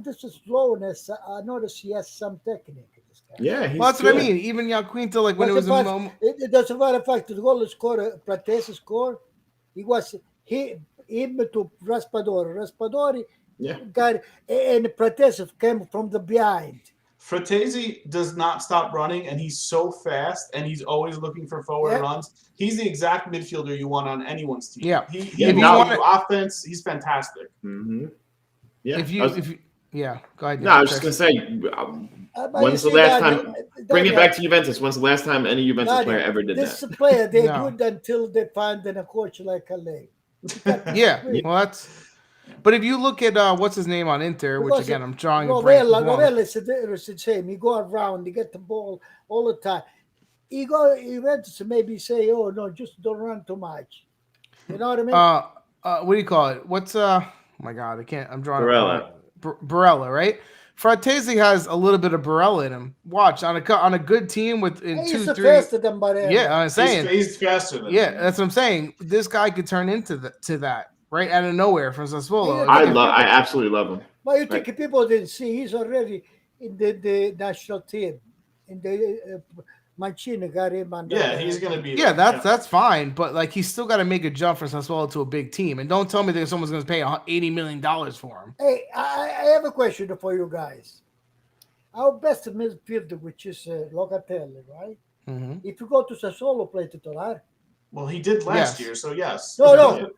this slowness, I notice he has some technique. This guy. Yeah, that's what I mean. Even Yaquinta, like when it was a moment. It doesn't matter the fact the goal scored, Pratesi scored. He was him to Raspadori. Raspadori got and Pratesi came from the behind. Fratesi does not stop running, and he's so fast, and he's always looking for forward runs. He's the exact midfielder you want on anyone's team. Yeah, offense. He's fantastic. Mm-hmm. Yeah. Go ahead. No, I was just gonna say, when's the last time? Bring it back to Juventus. When's the last time any Juventus player ever did that? This player, they're good until they find a coach like Ale. Well, that's. But if you look at what's his name on Inter, which again I'm drawing a break. Rovella is the same. He go around, he get the ball all the time. He went to maybe say, "Oh no, just don't run too much." You know what I mean? What do you call it? What's oh my God, I can't. I'm drawing Barella. Barella, right? Fratesi has a little bit of Barella in him. Watch on a good team with he's faster than Barella. Yeah, I'm saying he's faster than him. That's what I'm saying. This guy could turn into that. Right out of nowhere from Sassuolo. I absolutely love him. But you think people didn't see he's already in the national team. In the Mancini got him on. Yeah, he's gonna be. Yeah, that's fine. But like, he's still got to make a jump from Sassuolo to a big team. And don't tell me that someone's going to pay $80 million for him. Hey, I have a question for you guys. Our best midfielder, which is Locatelli, right? Mm-hmm. If you go to Sassuolo, play titular. Well, he did last year, so yes. No.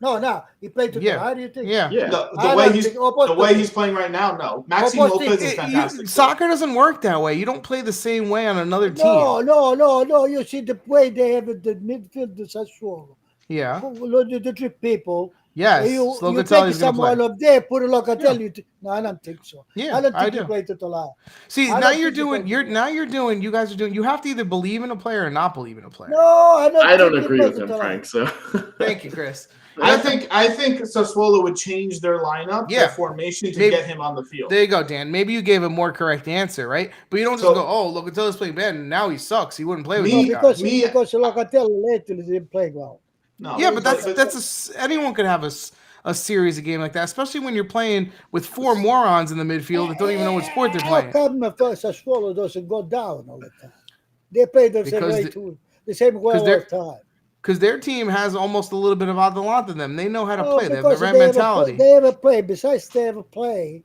He played titular. You think? Yeah. The way he's playing right now, no. Maxime Lopez is fantastic. Soccer doesn't work that way. You don't play the same way on another team. No. You see the way they have the midfield, the Sassuolo. Yeah. The 3 people. Yes. You take someone up there, put a Locatelli. Yeah. No, I don't think so. Yeah, I don't think you play titular. See, you guys are doing. You have to either believe in a player or not believe in a player. No, I don't agree with him, Frank. So thank you, Chris. I think Sassuolo would change their lineup, their formation to get him on the field. There you go, Dan. Maybe you gave a more correct answer, right? But you don't just go, "Oh, Locatelli's playing bad, and now he sucks. He wouldn't play with me." Because Locatelli lately didn't play well. No. Yeah, but anyone could have a series of game like that, especially when you're playing with 4 morons in the midfield that don't even know what sport they're playing. How come Sassuolo doesn't go down all the time? They play the same way all the time. Because their team has almost a little bit of Atalanta in them. They know how to play. They have the right mentality. They have a play. Besides, they have a play.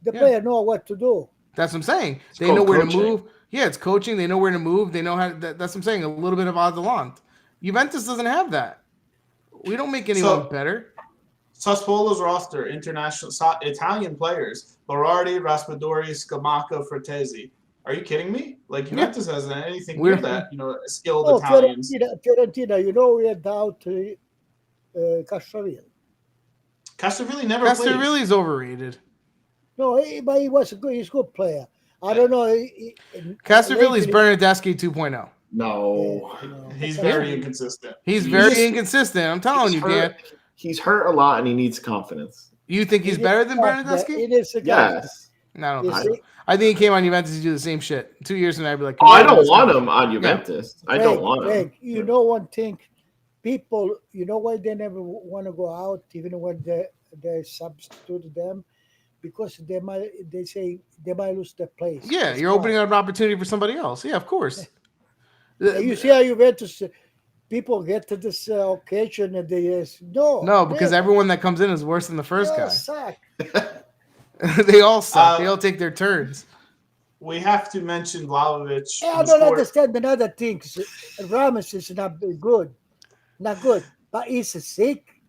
The player know what to do. That's what I'm saying. They know where to move. Yeah, it's coaching. They know where to move. They know how. That's what I'm saying. A little bit of Atalanta. Juventus doesn't have that. We don't make anyone better. Sassuolo's roster, international Italian players: Berardi, Raspadori, Scamacca, Fratesi. Are you kidding me? Like Juventus hasn't anything near that. Skilled Italians. Fiorentina, we had out Castrovilli. Castrovilli never played. Castrovilli's overrated. No, but he was he's a good player. I don't know. Castrovilli's Bernardeschi 2.0. No. He's very inconsistent. He's very inconsistent. I'm telling you, Dan. He's hurt a lot, and he needs confidence. You think he's better than Bernardeschi? Yes. No, I think he came on Juventus to do the same shit. 2 years from now, I'd be like, I don't want him on Juventus. Yeah. I don't want him. You know one thing, people, you know why they never want to go out, even when they substitute them? Because they might lose their place. Yeah, you're opening up an opportunity for somebody else. Yeah, of course. You see how Juventus people get to this occasion and they no, because everyone that comes in is worse than the first guy. Suck. They all suck. They all take their turns. We have to mention Vlahovic. I don't understand another thing. Ramos is not good, but he's sick.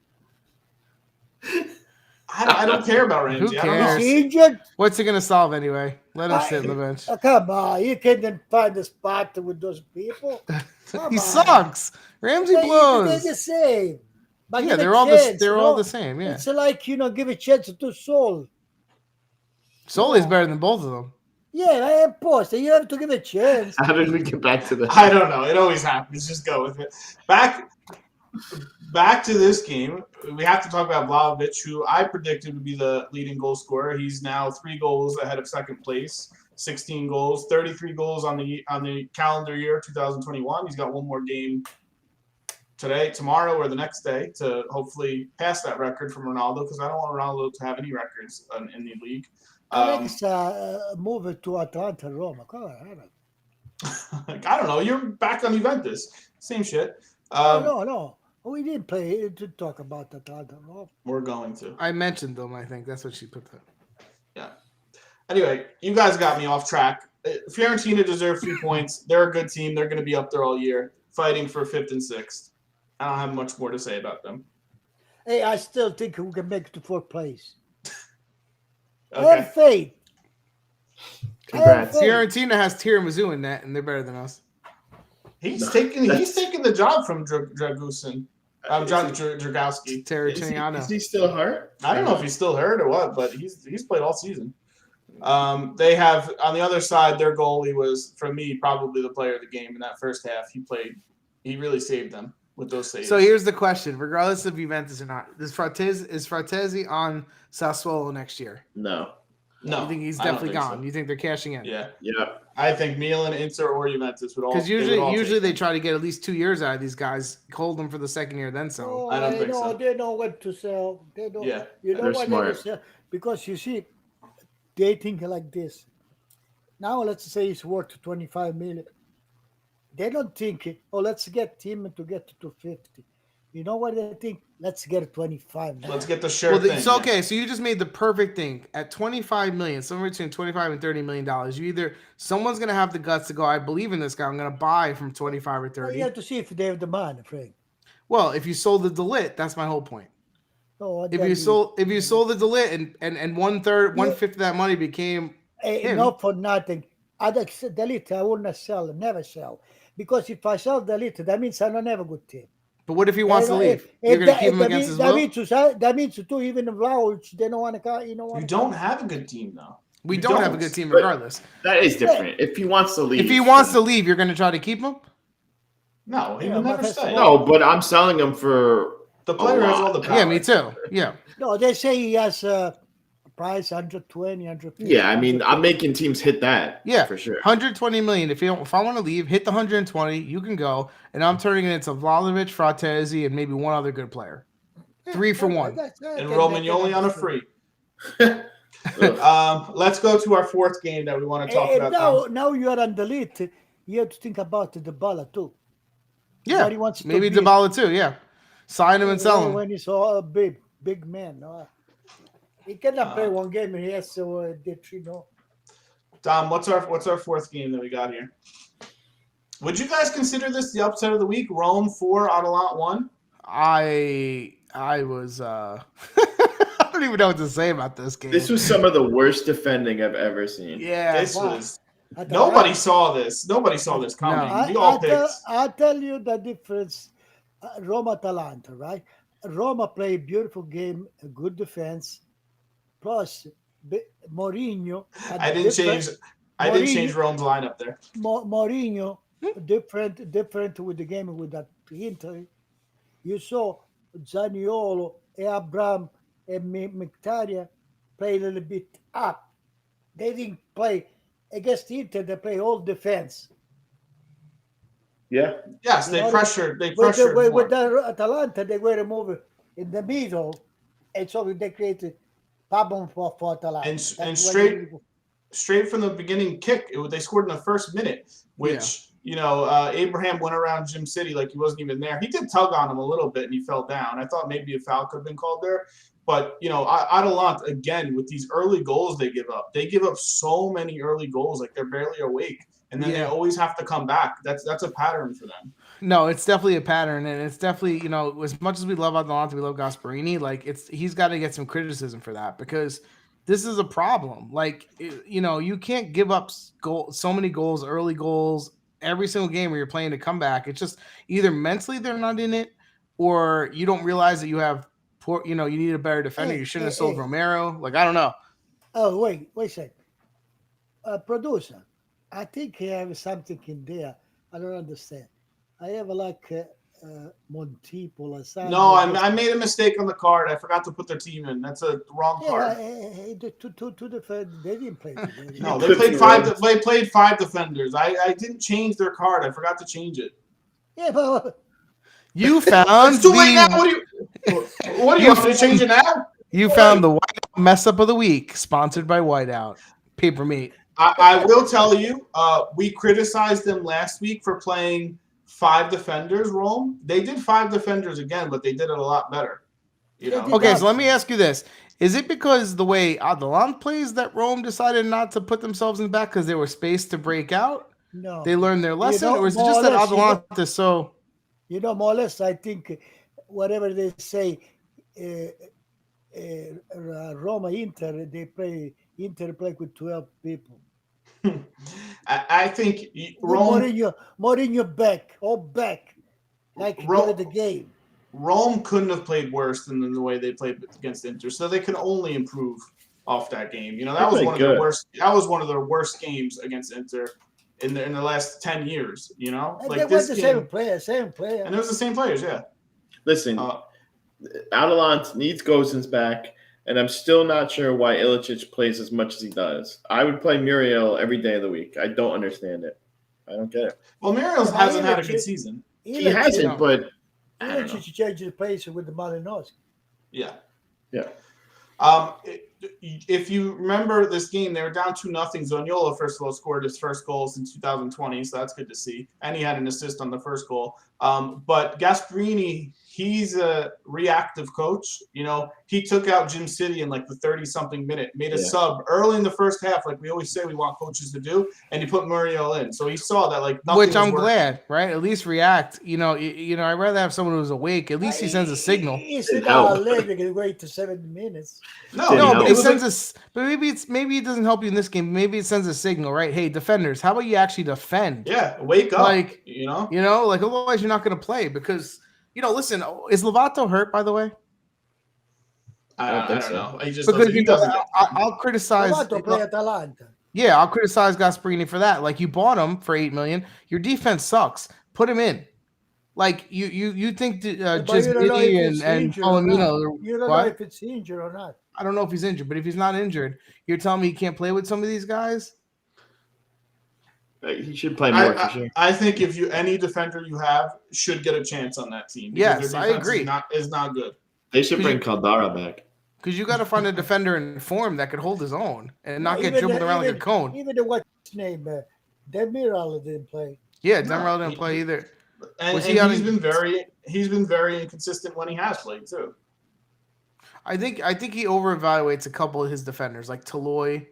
I don't care about Ramsey. I don't Is know. cares? he injured? What's he gonna solve anyway? Let him sit on the bench. Come on, you can't find a spot with those people. Come He on. sucks. Ramsey They're blows. the same. But Yeah, give a they're all chance, they're you all know? the same. Yeah, It's like, give a chance to Soul. Solly's No. better than both of them. Yeah, I am post. You have to give a chance. How did we get back to that? I don't know. It always happens. Just go with it. Back to this game. We have to talk about Vlahovic, who I predicted would be the leading goal scorer. He's now 3 goals ahead of second place, 16 goals, 33 goals on the calendar year 2021. He's got one more game tomorrow, or the next day to hopefully pass that record from Ronaldo, because I don't want Ronaldo to have any records in the league. Alex move it to Atalanta, Roma. Come on. I don't know. You're back on Juventus. Same shit. No. We didn't play to talk about Atalanta, Roma. We're going to. I mentioned them. I think that's what she put there. Yeah. Anyway, you guys got me off track. Fiorentina deserves 3 points. They're a good team. They're going to be up there all year, fighting for 5th and 6th. I don't have much more to say about them. Hey, I still think we can make it to 4th place. Okay. I have faith. Congrats. Fiorentina has tiramisu in that, and they're better than us. He's taking the job from Dragusin. Dragowski. Terracciano. Is he still hurt? I don't know if he's still hurt or what, but he's played all season. They have, on the other side, their goalie was, for me, probably the player of the game in that first half. He really saved them with those saves. So here's the question: regardless of Juventus or not, is Fratesi on Sassuolo next year? No. You think he's I don't definitely think gone? so. You think they're cashing in? Yeah. Yeah. I think Milan, Inter, or Juventus would all. Because they would all usually take they them. try to get at least 2 years out of these guys, hold them for the second year, then sell. Oh, I don't think so. They know what to sell. They know. Yeah. You know They're what smart. they sell? Because you see, they think like this. Now let's say it's worth 25 million. They don't think, let's get him to get to 50. You know what they think? Let's get 25 now. Let's get the sure thing. So okay, so you just made the perfect thing at 25 million, somewhere between 25 and 30 million dollars. Someone's gonna have the guts to go, I believe in this guy, I'm gonna buy from 25 or 30. You have to see if they have the money, Frank. Well, if you sold the Delit, that's my whole point. Oh, If you sold the Delit and 1/5 of that money became him. Not for nothing. Delete, I will not sell, never sell. Because if I sell Delete, that means I don't have a good team. But what if he wants to leave? You're going to keep him against his will? That means too, even Vlahovic, they don't want to. You don't have a good team, though. We don't have a good team regardless. That is different. If he wants to leave. If he wants to leave, you're going to try to keep him? No, he will never stay. No, but I'm selling him for The player has all the power. Yeah, me too. Yeah. No, they say he has a price 120, 150. Yeah, I mean, I'm making teams hit that. Yeah, for sure. 120 million. If I want to leave, hit the 120, you can go. And I'm turning it into Vlahovic, Fratesi, and maybe one other good player. 3 for 1. And Romagnoli on a free. Let's go to our 4th game that we want to talk about. Now you are on Delete. You have to think about the Dybala too. Yeah, What he wants to maybe be. Dybala too. Yeah, sign him and sell him. When he's all a big man. No? He cannot play one game and he has to get 3 no. Dom, what's our 4th game that we got here? Would you guys consider this the upset of the week? Rome 4, Atalanta 1? I was I don't even know what to say about this game. This was some of the worst defending I've ever seen. Yeah, This was nobody saw this. Nobody saw this coming. We all picked. I'll tell you the difference. Roma Atalanta, right? Roma played a beautiful game, a good defense. Plus, Mourinho. I didn't change Rome's lineup there. Mourinho, different with the game with that Inter. You saw Zaniolo, Abraham, and Mkhitaryan play a little bit up. They didn't play against Inter. They play all defense. Yeah. Yes, they pressured. They With pressured. with the Atalanta, they were moving in the middle, and so they created problem for Atalanta. And straight from the beginning kick, they scored in the first minute, which Abraham went around Jim City like he wasn't even there. He did tug on him a little bit and he fell down. I thought maybe a foul could have been called there. But, Atalanta, again, with these early goals they give up so many early goals, like they're barely awake. And then they always have to come back. That's a pattern for them. No, it's definitely a pattern, and it's definitely as much as we love Atalanta, we love Gasparini. Like he's got to get some criticism for that because this is a problem. Like you can't give up so many goals, early goals every single game where you're playing to come back. It's just either mentally they're not in it, or you don't realize that you have poor. You need a better defender. You shouldn't have sold Romero. Like I don't know. Oh, wait a second. Producer, I think I have something in there. I don't understand. I have Montipo, Lasagna. No, I made a mistake on the card. I forgot to put their team in. That's a wrong card. To defend, they didn't play. No, they played five. They played 5 defenders. I didn't change their card. I forgot to change it. Yeah, but you found. It's too late now. What do you want me to change it now? You found the Whiteout mess up of the week, sponsored by Whiteout Paper Meat. I will tell you, we criticized them last week for playing 5 defenders, Rome. They did 5 defenders again, but they did it a lot better. Okay, so let me ask you this. Is it because the way Atalanta plays that Rome decided not to put themselves in the back because they were spaced to break out? No. They learned their lesson? Or is it just that Atalanta is so... more or less, I think whatever they say, Roma Inter play with 12 people. I think Rome more in your back, like the game. Rome couldn't have played worse than the way they played against Inter, so they can only improve off that game. That was one of their worst. That was one of their worst games against Inter in the last 10 years. Like they were the same player, and it was the same players. Yeah. Listen, Atalanta needs Gosens back, and I'm still not sure why Ilicic plays as much as he does. I would play Muriel every day of the week. I don't understand it. I don't get it. Well, Muriel hasn't had a good season. He hasn't, but Ilicic changed the place with the Malinowski. Yeah. Yeah. If you remember this game, they were down 2-0. Zaniolo, first of all, scored his first goals in 2020, so that's good to see. And he had an assist on the first goal. But Gasparini, he's a reactive coach. He took out Jim City in like the 30-something minute, made a sub early in the first half, like we always say we want coaches to do, and he put Muriel in. So he saw that nothing which I'm was glad, right? At least react. I'd rather have someone who's awake. At least he sends a signal. He's not allergic and wait to 7 minutes. No, but he sends but maybe it doesn't help you in this game. Maybe it sends a signal, right? Hey, defenders, how about you actually defend? Yeah, wake up. Like otherwise you're not going to play because listen, is Lovato hurt, by the way? I don't know. He just I'll criticize. Lovato play Atalanta. Yeah, I'll criticize Gasparini for that. Like you bought him for $8 million. Your defense sucks. Put him in. Like you think Gismini and Palomino. You don't know if it's injured or not. I don't know if he's injured, but if he's not injured, you're telling me he can't play with some of these guys? He should play more for sure. I think any defender you have should get a chance on that team. Yes, I agree. Is not good. They should bring Caldara back. Because you got to find a defender in form that could hold his own and not get dribbled around like a cone. Even what's his name, Demiral didn't play. Yeah, Demiral didn't play either. And he's been very inconsistent when he has played too. I think he over-evaluates a couple of his defenders, like Toloy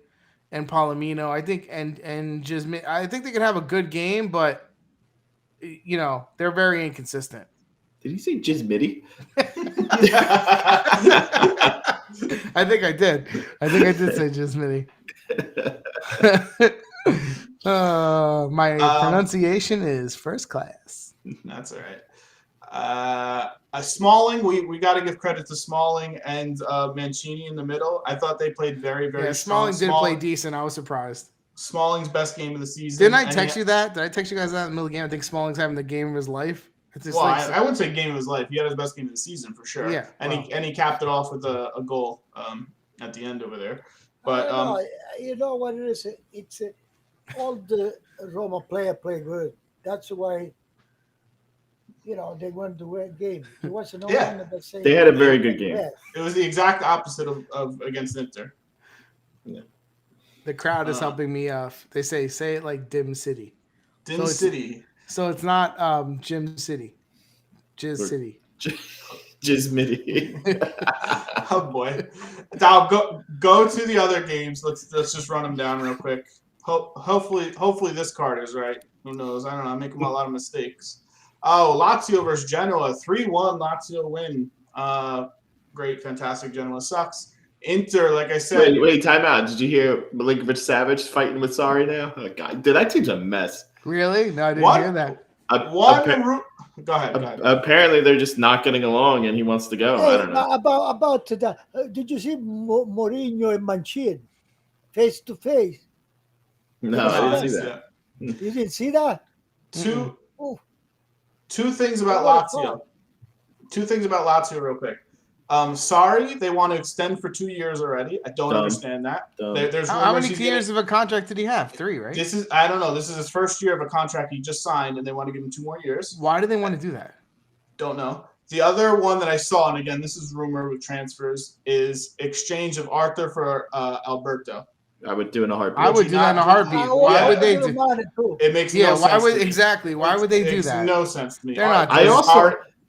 and Palomino. I think and just I think they could have a good game, but they're very inconsistent. Did he say Gismini? I think I did. I think I did say Gismini. My pronunciation is first class. That's all right. Smalling, we got to give credit to Smalling and Mancini in the middle. I thought they played very, very strong. Smalling did play decent. I was surprised. Smalling's best game of the season. Didn't I text you that? Did I text you guys that in the middle of the game? I think Smalling's having the game of his life. I wouldn't say game of his life. He had his best game of the season for sure. Yeah, and he capped it off with a goal at the end over there. But you know what it is? It's all the Roma player play good. That's why they won the game. It wasn't one that say they had a very good game. It was the exact opposite of against Inter. Yeah. The crowd is helping me. They say it like Dim City. Dim City. So it's not Jim City. Jizz City. Jizmity. Oh boy. Now go to the other games. Let's just run them down real quick. Hopefully this card is right. Who knows? I don't know. I'm making a lot of mistakes. Oh, Lazio versus Genoa, 3-1 Lazio win. Great, fantastic. Genoa sucks. Inter, like I said. Wait, time out. Did you hear Milinkovic Savic fighting with Sarri now? Oh, God, dude, that team's a mess. Really? No, I didn't hear that. Go ahead. Apparently, they're just not getting along, and he wants to go. I don't know. About that, did you see Mourinho and Mancini face to face? No, I didn't see that. You didn't see that? Two things about Lazio. Two things about Lazio real quick. Sorry, they want to extend for 2 years already. I don't understand that. There's how many years of a contract did he have? 3, right? I don't know. This is his first year of a contract he just signed, and they want to give him 2 more years. Why do they want to do that? Don't know. The other one that I saw, and again, this is rumor with transfers, is exchange of Arthur for Alberto. I would do it in a heartbeat. I would do that in a heartbeat. Why would they do? It makes no sense. Why would they do that? No sense to me. They're not.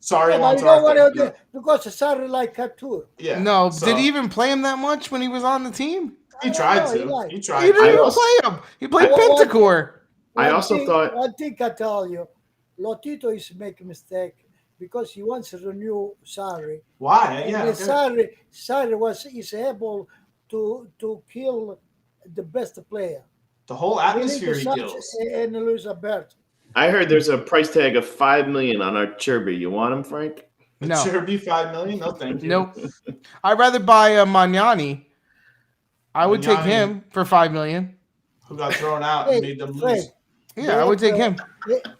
Sorry, wants Arthur. Because Sarri like Couture. Yeah. No, did he even play him that much when he was on the team? He tried to. He tried. He didn't even play him. He played Pentacore. I also thought one thing I tell you, Lotito is making a mistake because he wants to renew Sarri. Why? Yeah. Sarri is able to kill the best player. The whole atmosphere he kills. And Luis Alberto. I heard there's a price tag of $5 million on our Cherby. You want him, Frank? No. Cherby $5 million? No, thank you. Nope. I'd rather buy Magnani. I would take him for $5 million. Who got thrown out and made them lose? Yeah, I would take him.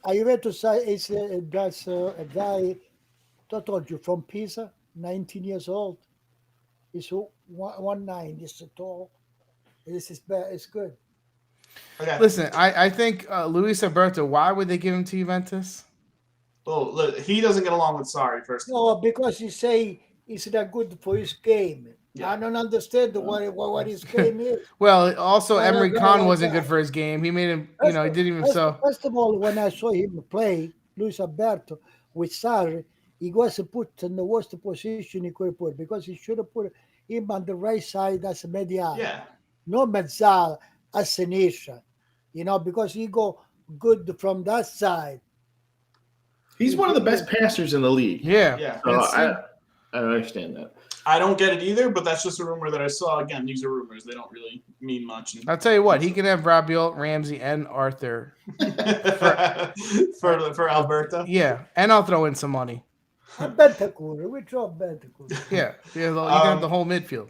I read to say that's a guy. I told you from Pisa, 19 years old. He's 1'9". He's tall. This is bad. It's good. Okay. Listen, I think Luis Alberto, why would they give him to Juventus? Well, look, he doesn't get along with Sarri, first of No, all. because he say it's not good for his game. Yeah. I don't understand what his game is. Well, also Emery Khan wasn't good for his game. He made him, he didn't even so. First of all, when I saw him play, Luis Alberto, with Sarri, he was put in the worst position he could put because he should have put him on the right side as a medial. Yeah. No mezzala, as Sinistra. Because he go good from that side. He's one of the best passers in the league. Yeah. So I don't understand that. I don't get it either, but that's just a rumor that I saw. Again, these are rumors. They don't really mean much. I'll tell you what, he can have Rabiot, Ramsey, and Arthur. for Alberto? Yeah, and I'll throw in some money. Bentancur. We drop Bentancur. Yeah, you can have the whole midfield.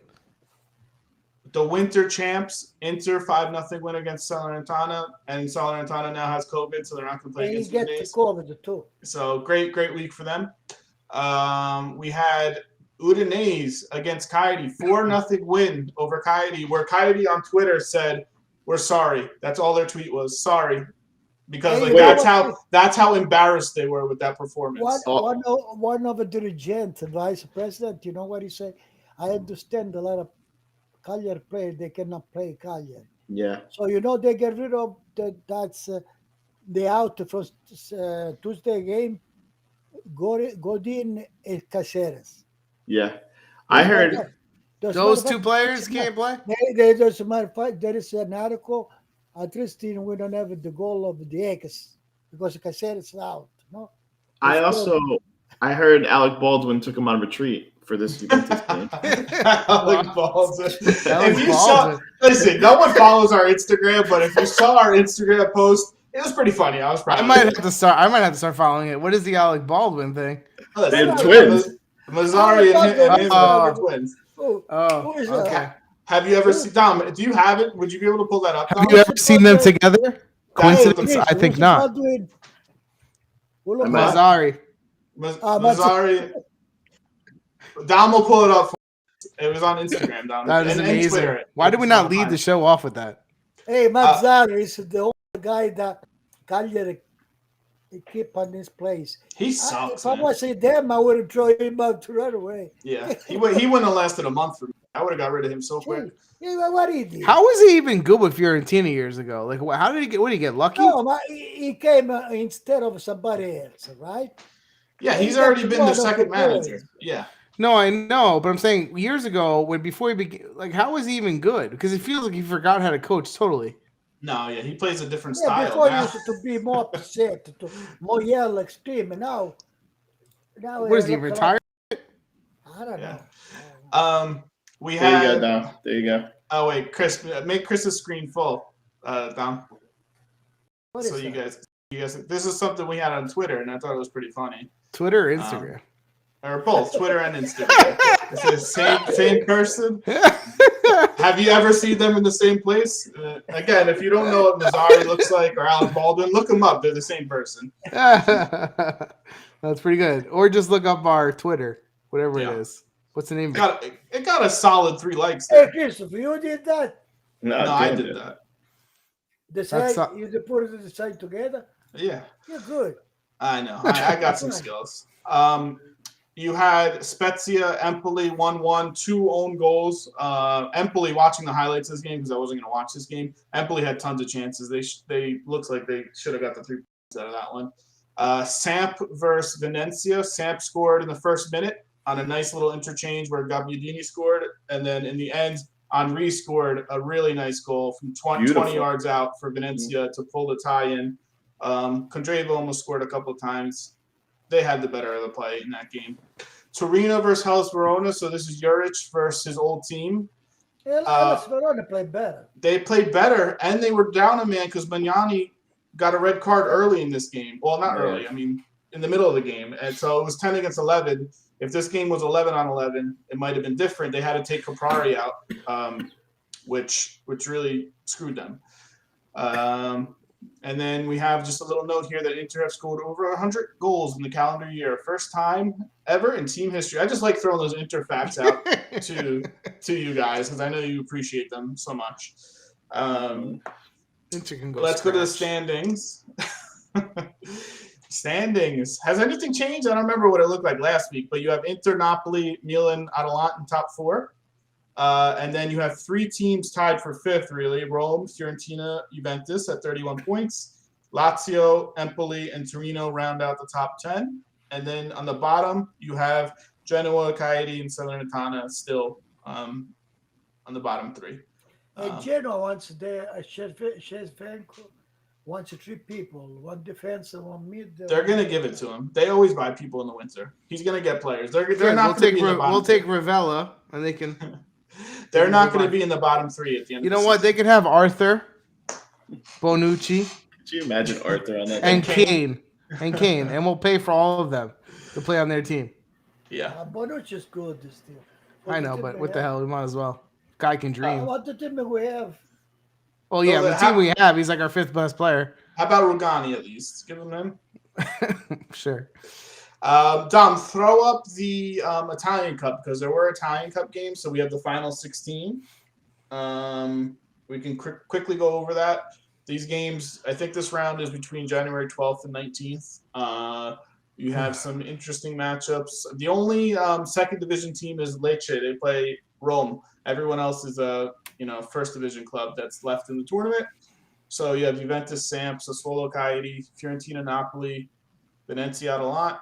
The winter champs, Inter 5-0 win against Salernitana, and Salernitana now has COVID, so they're not going to play against Udinese. He gets COVID too. So great week for them. We had Udinese against Cagliari, 4-0 win over Cagliari, where Cagliari on Twitter said, "We're sorry." That's all their tweet was, sorry, because that's how embarrassed they were with that performance. One of the dirigent, the vice president, you know what he said? I understand a lot of Cagliari players, they cannot play Cagliari. Yeah. So they get rid of that's the out from Tuesday game. Godin and Caceres. Yeah, I heard those 2 players can't play. There is an article. At least we don't have the goal of the X because Caceres is out. No. I heard Alec Baldwin took him on retreat for this Juventus game. Alec Baldwin. Listen, no one follows our Instagram, but if you saw our Instagram post, it was pretty funny. I was proud. I might have to start following it. What is the Alec Baldwin thing? They have twins. Mazzari and him are twins. Okay. Have you ever seen Dom? Do you have it? Would you be able to pull that up? Have you ever seen them together? Coincidence? I think not. Mazzari. Mazzari. Dom will pull it up. It was on Instagram. Dom. That is amazing. Why did we not lead the show off with that? Hey, Mazzari is the only guy that Cagliari keep on this place. He sucks. If I was them, I would have thrown him out right away. Yeah, he wouldn't have lasted a month for me. I would have got rid of him so quick. Yeah, what he did? How was he even good with Fiorentina years ago? Like, how did he get? What did he get? Lucky? No, he came instead of somebody else, right? Yeah, he's already been the second manager. Yeah. No, I know, but I'm saying years ago, before he began, like, how was he even good? Because it feels like he forgot how to coach totally. No, yeah, he plays a different Yeah, style before he now. used to be more upset, to more yell extreme, and now What is he, look retired? like, I don't Yeah. know. We There you go, had. Dom. There you go. Oh wait, Chris, make Chris's screen full, Dom. What So is you that? guys, this is something we had on Twitter, and I thought it was pretty funny. Twitter or Instagram? Or both, Twitter and Instagram. It's the same person. Have you ever seen them in the same place? Again, if you don't know what Mazzari looks like or Alec Baldwin, look them up. They're the same person. That's pretty good. Or just look up our Twitter, whatever it Yeah. is. What's the name of it? It got a solid 3 likes Hey, there. Christopher, you did that? No, I Dan did that. The That's side, you put it the side together? Yeah. You're good. I know. I got some skills. You had Spezia, Empoli 1-1, 2 own goals. Empoli, watching the highlights of this game because I wasn't going to watch this game. Empoli had tons of chances. They looks like they should have got the 3 points out of that one. Samp versus Venezia. Samp scored in the first minute on a nice little interchange where Gabbiadini scored, and then in the end, Henry scored a really nice goal from 20 yards out for Venezia to pull the tie in. Condreva almost scored a couple of times. They had the better of the play in that game. Torino versus Hellas Verona. So this is Juric versus his old team. Hellas Verona played better. They played better, and they were down a man because Magnani got a red card early in this game. Well, not early. I mean, in the middle of the game. And so it was 10 against 11. If this game was 11 on 11, it might have been different. They had to take Caprari out, which really screwed them. And then we have just a little note here that Inter have scored over 100 goals in the calendar year. First time ever in team history. I just like throwing those Inter facts out to you guys because I know you appreciate them so much. Inter can go Let's go to the standings. Standings. Has anything changed? I don't remember what it looked like last week, but you have Inter, Napoli, Milan, Atalanta in top 4. And then you have 3 teams tied for 5th, really. Rome, Fiorentina, Juventus at 31 points. Lazio, Empoli, and Torino round out the top 10. And then on the bottom, you have Genoa, Cagliari, and Salernitana still on the bottom 3. Genoa wants wants 3 people, 1 defense and 1 mid. They're going to give it to him. They always buy people in the winter. He's going to get players. They're not going to be in the bottom. We'll take Ravella, and they can. They're not going to be in the bottom 3 at the end. You know what? They could have Arthur, Bonucci. Could you imagine Arthur on that? And Kane, and we'll pay for all of them to play on their team. Yeah, Bonucci's good this team. I know, but what the hell? We might as well. Guy can dream. What the team we have? Well, yeah, the team we have, he's like our 5th best player. How about Rugani at least? Give him him. Sure. Dom, throw up the Italian Cup because there were Italian Cup games, so we have the final 16. We can quickly go over that. These games, I think this round is between January 12th and 19th. You have some interesting matchups. The only second division team is Lecce. They play Rome. Everyone else is a first division club that's left in the tournament. So you have Juventus, Samp, Sassuolo, Cagliari, Fiorentina, Napoli, Venezia, Atalanta,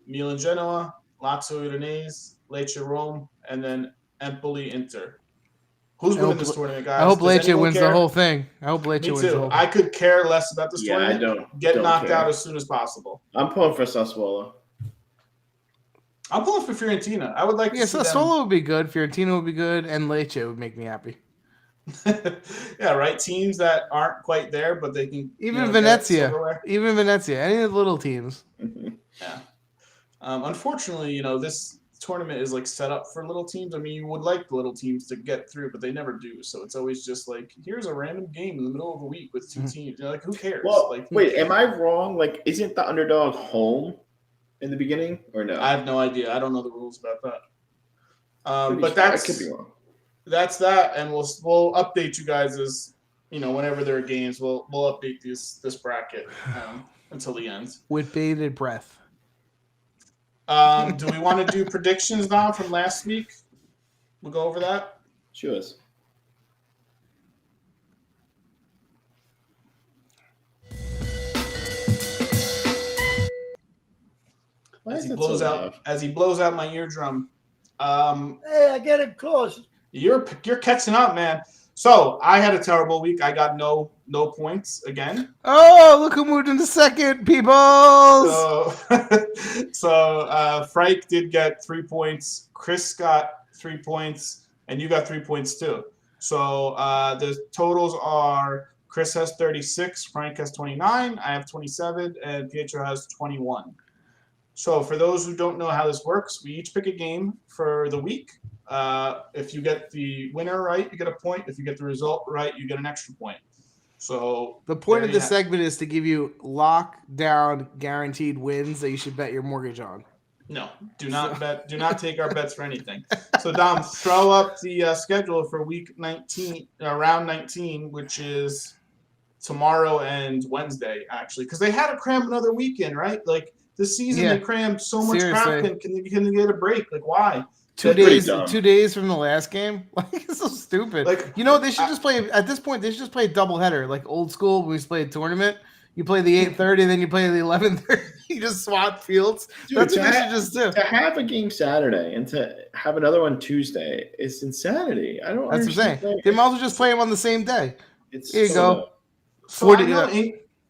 Milan, Genoa, Lazio, Udinese, Lecce, Rome, and then Empoli, Inter. Who's winning this tournament, guys? I hope Lecce wins the whole thing. I hope Lecce wins the whole thing. I could care less about this tournament. I don't. Get knocked out as soon as possible. I'm pulling for Sassuolo. I'm pulling for Fiorentina. I would like to see Sassuolo would be good. Fiorentina would be good, and Lecce would make me happy. Yeah, right. Teams that aren't quite there, but they can. Even Venezia. Any of the little teams. Yeah. Unfortunately, this tournament is like set up for little teams. I mean, you would like the little teams to get through, but they never do. So it's always just like, here's a random game in the middle of a week with 2 teams. You're like, who cares? Well, like, wait, am I wrong? Like, isn't the underdog home in the beginning or no? I have no idea. I don't know the rules about that. But I could be wrong. That's that, and we'll update you guys as whenever there are games. We'll update this bracket until the end with bated breath. Do we want to do predictions now from last week? We'll go over that. Sure. As he blows out my eardrum. Hey, I get it close. You're catching up, man. So I had a terrible week. I got no points again. Oh, look who moved into second, people. So Frank did get 3 points. Chris got 3 points, and you got 3 points too. So the totals are: Chris has 36, Frank has 29, I have 27, and Pietro has 21. So for those who don't know how this works, we each pick a game for the week. If you get the winner right, you get a point. If you get the result right, you get an extra point. So the point of this segment is to give you lockdown guaranteed wins that you should bet your mortgage on. No, do not bet. Do not take our bets for anything. So Dom, throw up the schedule for week 19, round 19, which is tomorrow and Wednesday, actually, because they had to cram another weekend, right? Like this season, they crammed so much crap. Can they get a break? Like why? 2 days. 2 days from the last game. Like it's so stupid. Like they should just play at this point. They should just play a doubleheader, like old school. We used to play a tournament. You play the 8:30, then you play the 11:30. You just swap fields. Dude, that's what they should just do. To have a game Saturday and to have another one Tuesday is insanity. I don't. That's what I'm saying. They might as well just play them on the same day. Here you go. So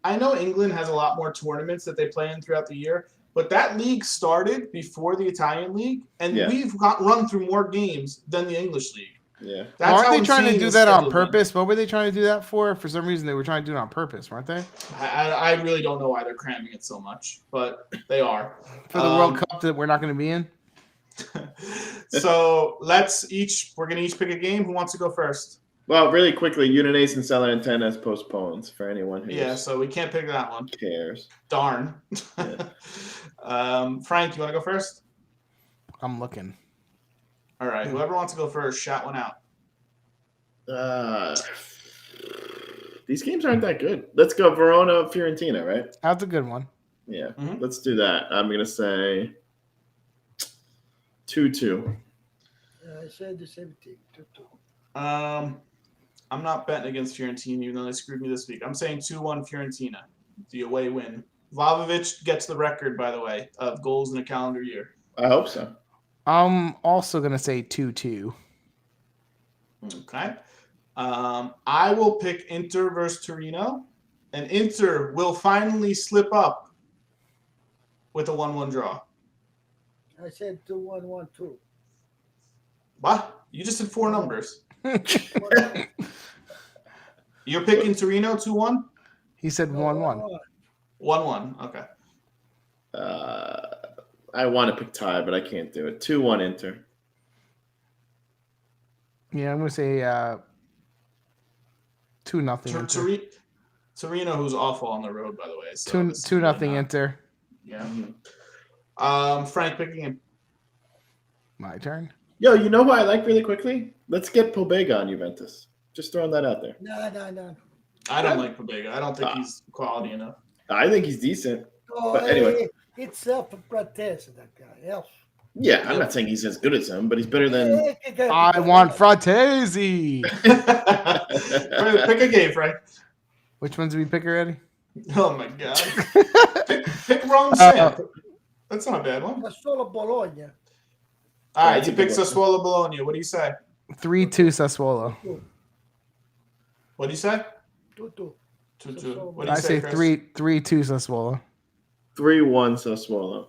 I know England has a lot more tournaments that they play in throughout the year, but that league started before the Italian league, and we've run through more games than the English league. Yeah. Aren't they trying to do that on purpose? What were they trying to do that for? For some reason, they were trying to do it on purpose, weren't they? I really don't know why they're cramming it so much, but they are. For the World Cup that we're not going to be in? So we're going to each pick a game. Who wants to go first? Well, really quickly, Udinese and Salernitana has postponed for anyone who so we can't pick that one. Cares. Darn. Yeah. Frank, you want to go first? I'm looking. All right. Whoever wants to go first, shout one out. These games aren't that good. Let's go Verona, Fiorentina, right? That's a good one. Yeah. Let's do that. I'm going to say 2-2. I said the same thing, 2-2. I'm not betting against Fiorentina, even though they screwed me this week. I'm saying 2-1 Fiorentina, the away win. Vlahovic gets the record, by the way, of goals in a calendar year. I hope so. I'm also going to say 2-2. Okay. I will pick Inter versus Torino, and Inter will finally slip up with a 1-1 draw. I said 2-1-1-2. What? You just said 4 numbers. You're picking Torino 2-1? He said 1-1. 1-1. Okay. I want to pick tie, but I can't do it. 2-1 Inter. Yeah, I'm going to say 2-0 Inter. Torino, who's awful on the road, by the way. So 2-0 Inter. Yeah. Frank picking him. My turn. Yo, you know who I like really quickly? Let's get Pobega on Juventus. Just throwing that out there. No. I don't like Pobega. I don't think he's quality enough. I think he's decent. Oh, but anyway. It's self-protest, that guy. Elf. Yeah, I'm not saying he's as good as him, but he's better than. I want Fratesi. Pick a game, Frank. Which ones did we pick already? Oh my god. pick Rome Sam. That's not a bad one. Sassuolo Bologna. All right, you pick Sassuolo Bologna. What do you say? 3-2 Sassuolo. What do you say? 2-2. 2-2. What do you say, Chris? 3-2 Sassuolo. 3-1 Sassuolo.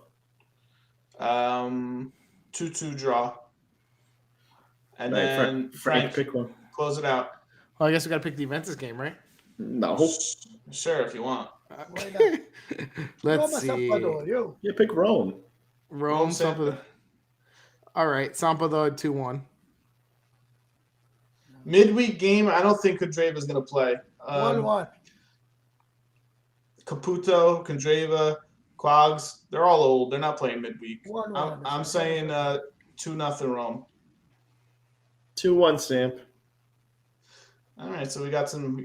2-2 draw. And right, then Frank, pick one. Close it out. Well, I guess we got to pick the Juventus game, right? No. Sure, if you want. Let's see. Yeah, pick Rome. Rome, Sampdoria. All right, Sampdoria 2-1. Midweek game, I don't think Kandreva's going to play. 1-1. Caputo, Kandreva, Quags, they're all old. They're not playing midweek. 1-1. I'm saying 2-0 Rome. 2-1 Samp. All right, so we got some.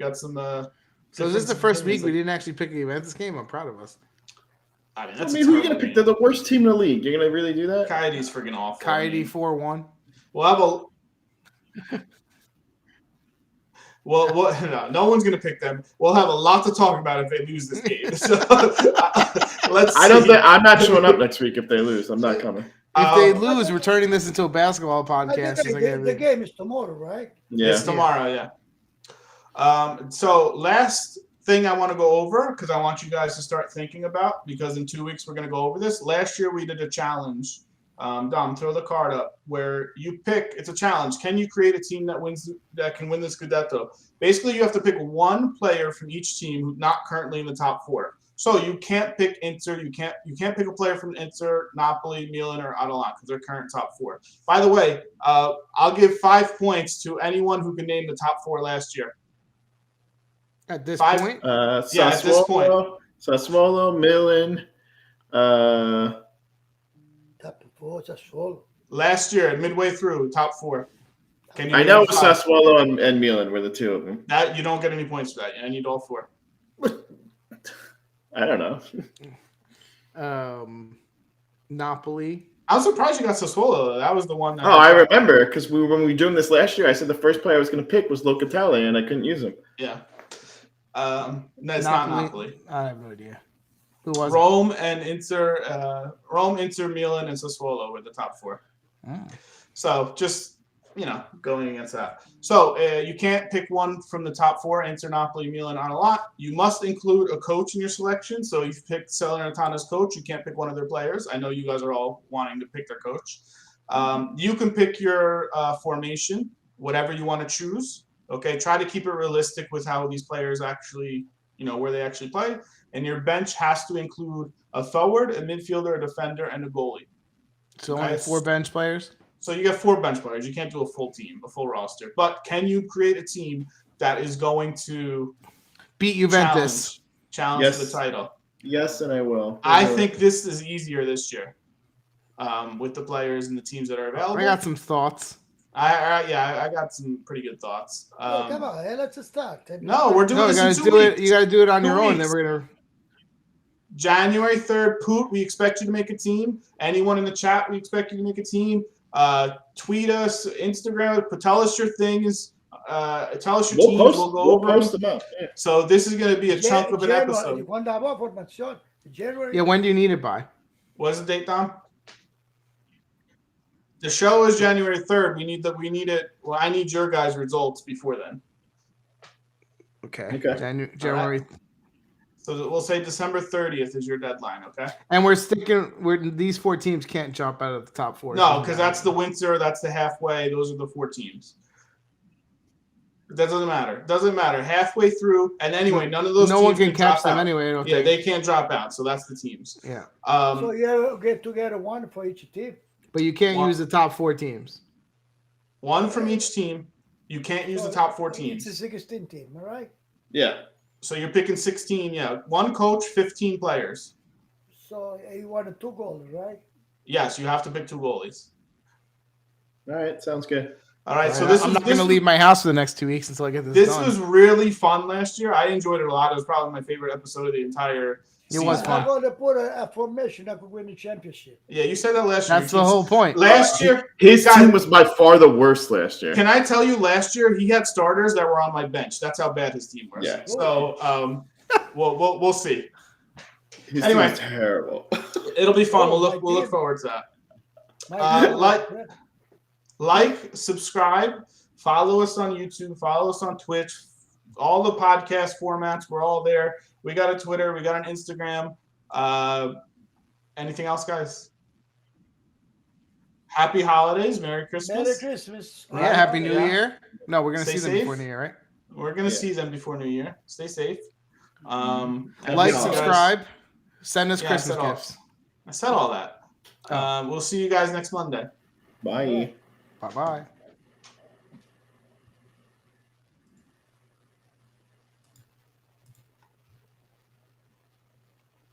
So is this the first week we didn't actually pick a Juventus game? I'm proud of us. I mean, who are you going to pick? They're the worst team in the league. You're going to really do that? Coyote's freaking awful. Coyote 4-1. We'll have a. Well, no one's going to pick them. We'll have a lot to talk about if they lose this game. So let's. I'm not showing up next week if they lose. I'm not coming. If they lose, we're turning this into a basketball podcast. The game is tomorrow, right? Yeah. It's tomorrow, yeah. So last thing I want to go over, because I want you guys to start thinking about, because in 2 weeks we're going to go over this. Last year we did a challenge. Dom, throw the card up, where you pick. It's a challenge. Can you create a team that can win the Scudetto? Basically, you have to pick one player from each team who's not currently in the top 4. So you can't pick Inter. You can't pick a player from Inter, Napoli, Milan, or Atalanta because they're current top 4. By the way, I'll give 5 points to anyone who can name the top 4 last year. At this 5 point, Yeah, at this point. Sassuolo, Milan. Top 4, Sassuolo. Last year, midway through, top 4. Can you I name know the 5? Sassuolo and Milan were the 2 of them. That you don't get any points for that. I need all 4. I don't know. Napoli. I'm surprised you got Sassuolo. That was the one. That I remember because when we were doing this last year, I said the first player I was going to pick was Locatelli, and I couldn't use him. Yeah. No, it's not Napoli. I have no idea. Who was Rome and Inter, Milan, and Sassuolo were the top 4. it? So just going against that. So you can't pick one from the top 4. Inter, Napoli, Milan on a lot. You must include a coach in your selection. So you've picked Salernitana's coach. You can't pick one of their players. I know you guys are all wanting to pick their coach. You can pick your formation, whatever you want to choose. Okay, try to keep it realistic with how these players actually, where they actually play. And your bench has to include a forward, a midfielder, a defender, and a goalie. So only 4 bench players? So you got 4 bench players. You can't do a full team, a full roster. But can you create a team that is going to beat Juventus? Challenge for the title? Yes, and I will. I think this is easier this year with the players and the teams that are available. I got some thoughts. I got some pretty good thoughts. Come on, let's start. No, we're doing this in 2 weeks. You got to do it on 2 your own. weeks. Then we're gonna. January 3rd, Poot, we expect you to make a team. Anyone in the chat, we expect you to make a team. Tweet us, Instagram, tell us your things. Tell us your teams. We'll go over post them up. Yeah. So this is going to be a chunk of an episode. January. Yeah, when do you need it by? What's the date, Dom? The show is January 3rd. We need it. Well, I need your guys' results before then. Okay. January. Right. So we'll say December 30th is your deadline, okay? And these 4 teams can't jump out of the top 4. No, because that's the winter, that's the halfway. Those are the 4 teams. That doesn't matter. Doesn't matter. Halfway through, and anyway, none of those. No teams one can catch them out. Anyway. They can't drop out. So that's the teams. Yeah. So you get together 1 for each team. But you can't use the top 4 teams. 1 from each team. You can't use the top 4 teams. It's a 16 team, all right? Yeah. So you're picking 16, yeah. 1 coach, 15 players. So you wanted 2 goals, right? Yes, you have to pick 2 goalies. All right, sounds good. All right, so I'm not going to leave my house for the next 2 weeks until I get this done. This was really fun last year. I enjoyed it a lot. It was probably my favorite episode of the entire season. It was fun. I'm going to put a formation that could win the championship. Yeah, you said that last year. That's the whole point. Last year, his team was by far the worst last year. Can I tell you, last year he had starters that were on my bench. That's how bad his team was. Yeah. So, we'll see. His anyway, team is terrible. It'll be fun. We'll look forward to that. Like, subscribe, follow us on YouTube, follow us on Twitch, all the podcast formats. We're all there. We got a Twitter, we got an Instagram. Anything else, guys? Happy holidays, Merry Christmas. Merry Christmas. Yeah, Happy New Year. No, we're gonna see them before New Year, right? We're gonna see them before New Year. Stay safe. Like, subscribe, send us Christmas gifts. I said all that. We'll see you guys next Monday. Bye. Bye-bye.